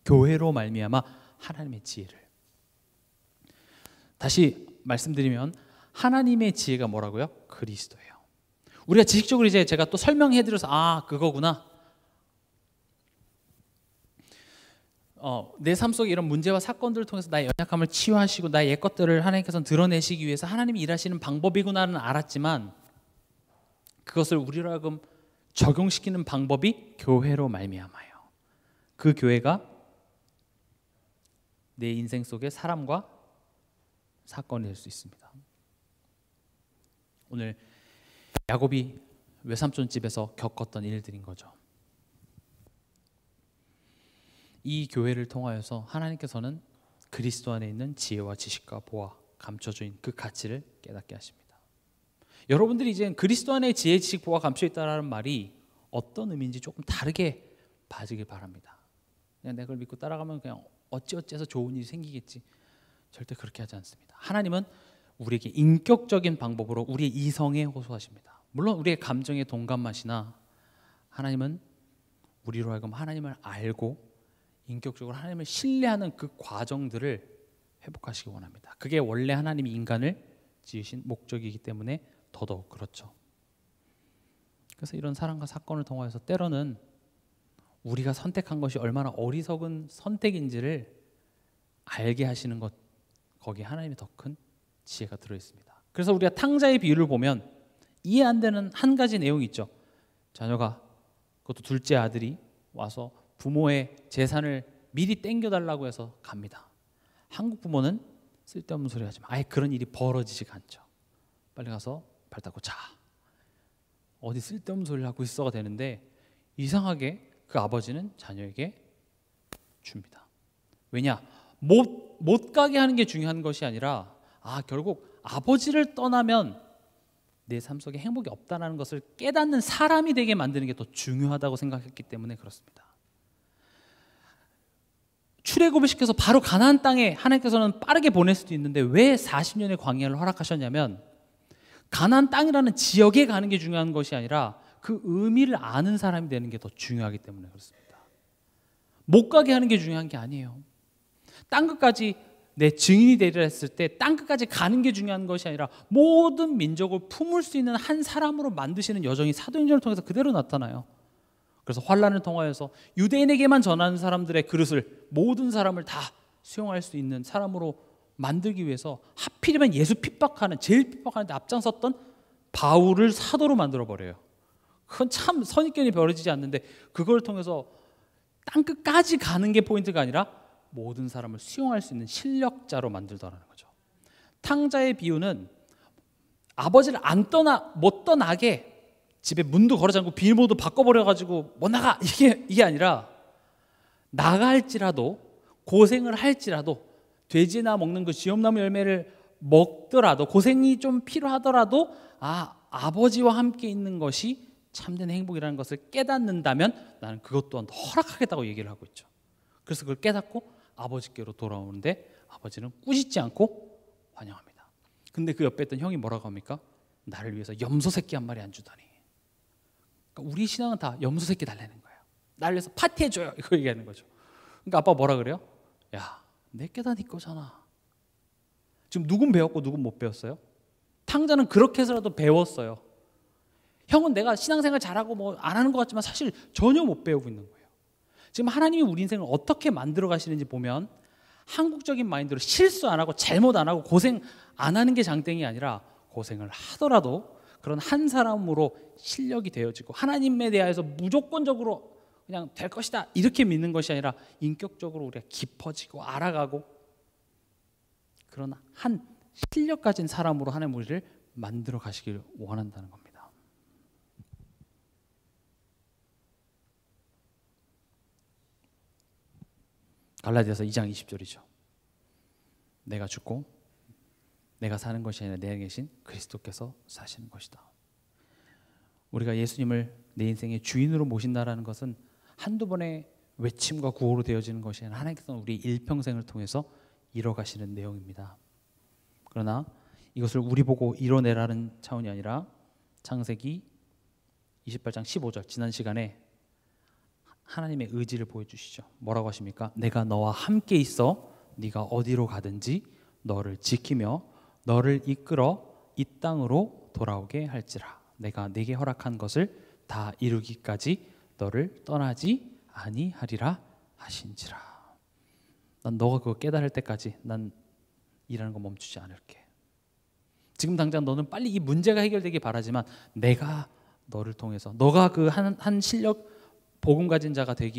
교회로 말미암아 하나님의 지혜를. 다시 말씀드리면 하나님의 지혜가 뭐라고요? 그리스도예요. 우리가 지식적으로 이제 제가 또 설명해드려서 그거구나. 내 삶 속에 이런 문제와 사건들을 통해서 나의 연약함을 치유하시고 나의 옛것들을 하나님께서는 드러내시기 위해서 하나님이 일하시는 방법이구나는 알았지만 그것을 우리로 하여금 적용시키는 방법이 교회로 말미암아요. 그 교회가 내 인생 속의 사람과 사건이 될 수 있습니다. 오늘 야곱이 외삼촌 집에서 겪었던 일들인 거죠. 이 교회를 통하여서 하나님께서는 그리스도 안에 있는 지혜와 지식과 보아 감춰져 있는 그 가치를 깨닫게 하십니다. 여러분들이 이제 그리스도 안에 지혜, 지식, 보아 감춰 있다라는 말이 어떤 의미인지 조금 다르게 봐주길 바랍니다. 그냥 내가 그걸 믿고 따라가면 그냥 어찌어찌해서 좋은 일이 생기겠지. 절대 그렇게 하지 않습니다. 하나님은 우리에게 인격적인 방법으로 우리의 이성에 호소하십니다. 물론 우리의 감정에 동감하시나 하나님은 우리로 하여금 하나님을 알고 인격적으로 하나님을 신뢰하는 그 과정들을 회복하시기 원합니다. 그게 원래 하나님이 인간을 지으신 목적이기 때문에 더더욱 그렇죠. 그래서 이런 사랑과 사건을 통하여서 때로는 우리가 선택한 것이 얼마나 어리석은 선택인지를 알게 하시는 것, 거기에 하나님의 더 큰 지혜가 들어있습니다. 그래서 우리가 탕자의 비유를 보면 이해 안 되는 한 가지 내용이 있죠. 자녀가, 그것도 둘째 아들이 와서 부모의 재산을 미리 땡겨달라고 해서 갑니다. 한국 부모는 쓸데없는 소리 하지 마. 아예 그런 일이 벌어지지가 않죠. 빨리 가서 발 닦고 자. 어디 쓸데없는 소리를 하고 있어가 되는데 이상하게 그 아버지는 자녀에게 줍니다. 왜냐? 못 가게 하는 게 중요한 것이 아니라 결국 아버지를 떠나면 내 삶 속에 행복이 없다는 것을 깨닫는 사람이 되게 만드는 게 더 중요하다고 생각했기 때문에 그렇습니다. 출애굽을 시켜서 바로 가나안 땅에 하나님께서는 빠르게 보낼 수도 있는데 왜 40년의 광야를 허락하셨냐면 가나안 땅이라는 지역에 가는 게 중요한 것이 아니라 그 의미를 아는 사람이 되는 게 더 중요하기 때문에 그렇습니다. 못 가게 하는 게 중요한 게 아니에요. 땅끝까지 내 증인이 되리라 했을 때 땅끝까지 가는 게 중요한 것이 아니라 모든 민족을 품을 수 있는 한 사람으로 만드시는 여정이 사도행전을 통해서 그대로 나타나요. 그래서 환란을 통하여서 유대인에게만 전하는 사람들의 그릇을 모든 사람을 다 수용할 수 있는 사람으로 만들기 위해서 하필이면 예수 핍박하는, 제일 핍박하는 데 앞장섰던 바울을 사도로 만들어버려요. 그건 참 선입견이 벌어지지 않는데 그걸 통해서 땅끝까지 가는 게 포인트가 아니라 모든 사람을 수용할 수 있는 실력자로 만들더라는 거죠. 탕자의 비유는 아버지를 못 떠나게 집에 문도 걸어 잠그고 비밀번호도 바꿔버려가지고 못 나가 이게 아니라 나갈지라도 고생을 할지라도 돼지나 먹는 그 지엄나무 열매를 먹더라도 고생이 좀 필요하더라도 아버지와 함께 있는 것이 참된 행복이라는 것을 깨닫는다면 나는 그것 또한 허락하겠다고 얘기를 하고 있죠. 그래서 그걸 깨닫고 아버지께로 돌아오는데 아버지는 꾸짖지 않고 환영합니다. 근데 그 옆에 있던 형이 뭐라고 합니까? 나를 위해서 염소 새끼 한 마리 안 주다니. 그러니까 우리 신앙은 다 염소 새끼 달라는 거예요. 나를 위해서 파티해줘요 이거 얘기하는 거죠. 그러니까 아빠가 뭐라 그래요? 야, 내게 다 네 거잖아. 지금 누군 배웠고 누군 못 배웠어요? 탕자는 그렇게 해서라도 배웠어요. 형은 내가 신앙생활 잘하고 뭐 안 하는 것 같지만 사실 전혀 못 배우고 있는 거예요. 지금 하나님이 우리 인생을 어떻게 만들어 가시는지 보면 한국적인 마인드로 실수 안 하고 잘못 안 하고 고생 안 하는 게 장땡이 아니라 고생을 하더라도 그런 한 사람으로 실력이 되어지고 하나님에 대해서 무조건적으로 그냥 될 것이다 이렇게 믿는 것이 아니라 인격적으로 우리가 깊어지고 알아가고 그런 한 실력 가진 사람으로 하나님 우리를 만들어 가시길 원한다는 겁니다. 갈라디아서 2장 20절이죠. 내가 죽고 내가 사는 것이 아니라 내 안에 계신 그리스도께서 사시는 것이다. 우리가 예수님을 내 인생의 주인으로 모신다라는 것은 한두 번의 외침과 구호로 되어지는 것이 아니라 하나님께서는 우리 일평생을 통해서 이뤄가시는 내용입니다. 그러나 이것을 우리 보고 이뤄내라는 차원이 아니라 창세기 28장 15절 지난 시간에 하나님의 의지를 보여주시죠. 뭐라고 하십니까? 내가 너와 함께 있어 네가 어디로 가든지 너를 지키며 너를 이끌어 이 땅으로 돌아오게 할지라. 내가 네게 허락한 것을 다 이루기까지 너를 떠나지 아니하리라 하신지라. 난 너가 그거 깨달을 때까지 난 일하는 거 멈추지 않을게. 지금 당장 너는 빨리 이 문제가 해결되길 바라지만 내가 너를 통해서 너가 그 한 실력 복음 가진 자가 될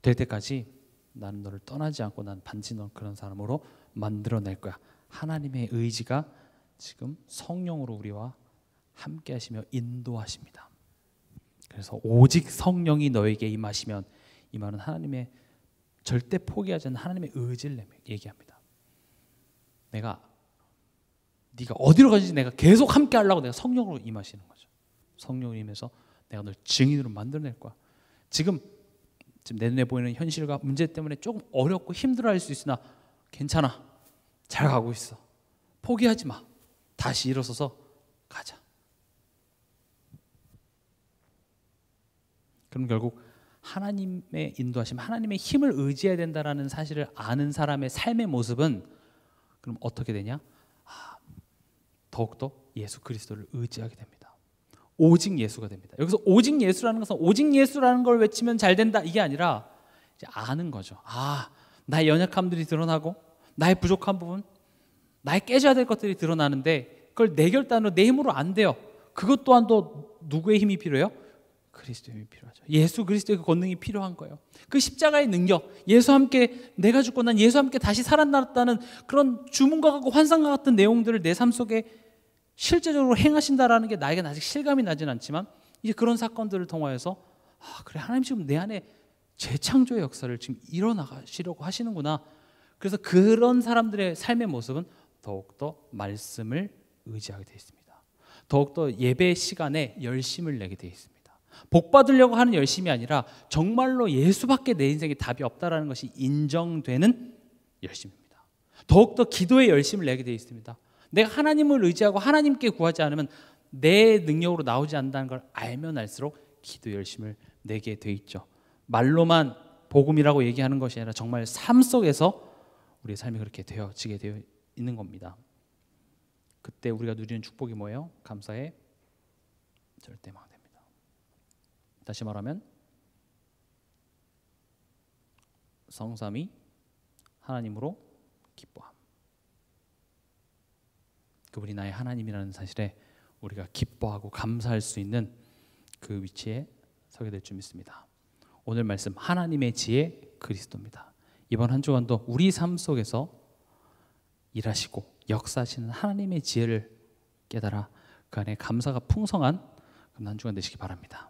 때까지 나는 너를 떠나지 않고 난 반드시 넌 그런 사람으로 만들어낼 거야. 하나님의 의지가 지금 성령으로 우리와 함께 하시며 인도하십니다. 그래서 오직 성령이 너에게 임하시면, 이 말은 하나님의 절대 포기하지 않는 하나님의 의지를 얘기합니다. 네가 어디로 가든지 내가 계속 함께 하려고 내가 성령으로 임하시는 거죠. 성령으로 임해서 내가 널 증인으로 만들어낼 거야. 지금 내 눈에 보이는 현실과 문제 때문에 조금 어렵고 힘들어할 수 있으나 괜찮아. 잘 가고 있어. 포기하지 마. 다시 일어서서 가자. 그럼 결국 하나님의 인도하심, 하나님의 힘을 의지해야 된다라는 사실을 아는 사람의 삶의 모습은 그럼 어떻게 되냐? 더욱더 예수 그리스도를 의지하게 됩니다. 오직 예수가 됩니다. 여기서 오직 예수라는 것은 오직 예수라는 걸 외치면 잘 된다 이게 아니라 이제 아는 거죠. 나의 연약함들이 드러나고 나의 부족한 부분, 나의 깨져야 될 것들이 드러나는데 그걸 내 결단으로 내 힘으로 안 돼요. 그것 또한 또 누구의 힘이 필요해요? 그리스도의 힘이 필요하죠. 예수 그리스도의 그 권능이 필요한 거예요. 그 십자가의 능력, 예수와 함께 내가 죽고 난 예수와 함께 다시 살아났다는 그런 주문과 같고 환상과 같은 내용들을 내 삶 속에 실제적으로 행하신다라는 게 나에게는 아직 실감이 나진 않지만 이제 그런 사건들을 통하여서 그래, 하나님 지금 내 안에 재창조의 역사를 지금 일어나시려고 하시는구나. 그래서 그런 사람들의 삶의 모습은 더욱더 말씀을 의지하게 되어 있습니다. 더욱더 예배 시간에 열심을 내게 되어 있습니다. 복 받으려고 하는 열심이 아니라 정말로 예수밖에 내 인생에 답이 없다라는 것이 인정되는 열심입니다. 더욱더 기도에 열심을 내게 되어 있습니다. 내가 하나님을 의지하고 하나님께 구하지 않으면 내 능력으로 나오지 않는다는 걸 알면 알수록 기도 열심을 내게 돼 있죠. 말로만 복음이라고 얘기하는 것이 아니라 정말 삶 속에서 우리의 삶이 그렇게 되어지게 되어 있는 겁니다. 그때 우리가 누리는 축복이 뭐예요? 감사의 절대망대입니다. 다시 말하면 성삼위 하나님으로 기뻐함. 그분이 나의 하나님이라는 사실에 우리가 기뻐하고 감사할 수 있는 그 위치에 서게 될 줄 믿습니다. 오늘 말씀 하나님의 지혜 그리스도입니다. 이번 한 주간도 우리 삶 속에서 일하시고 역사하시는 하나님의 지혜를 깨달아 그 안에 감사가 풍성한 그런 한 주간 되시기 바랍니다.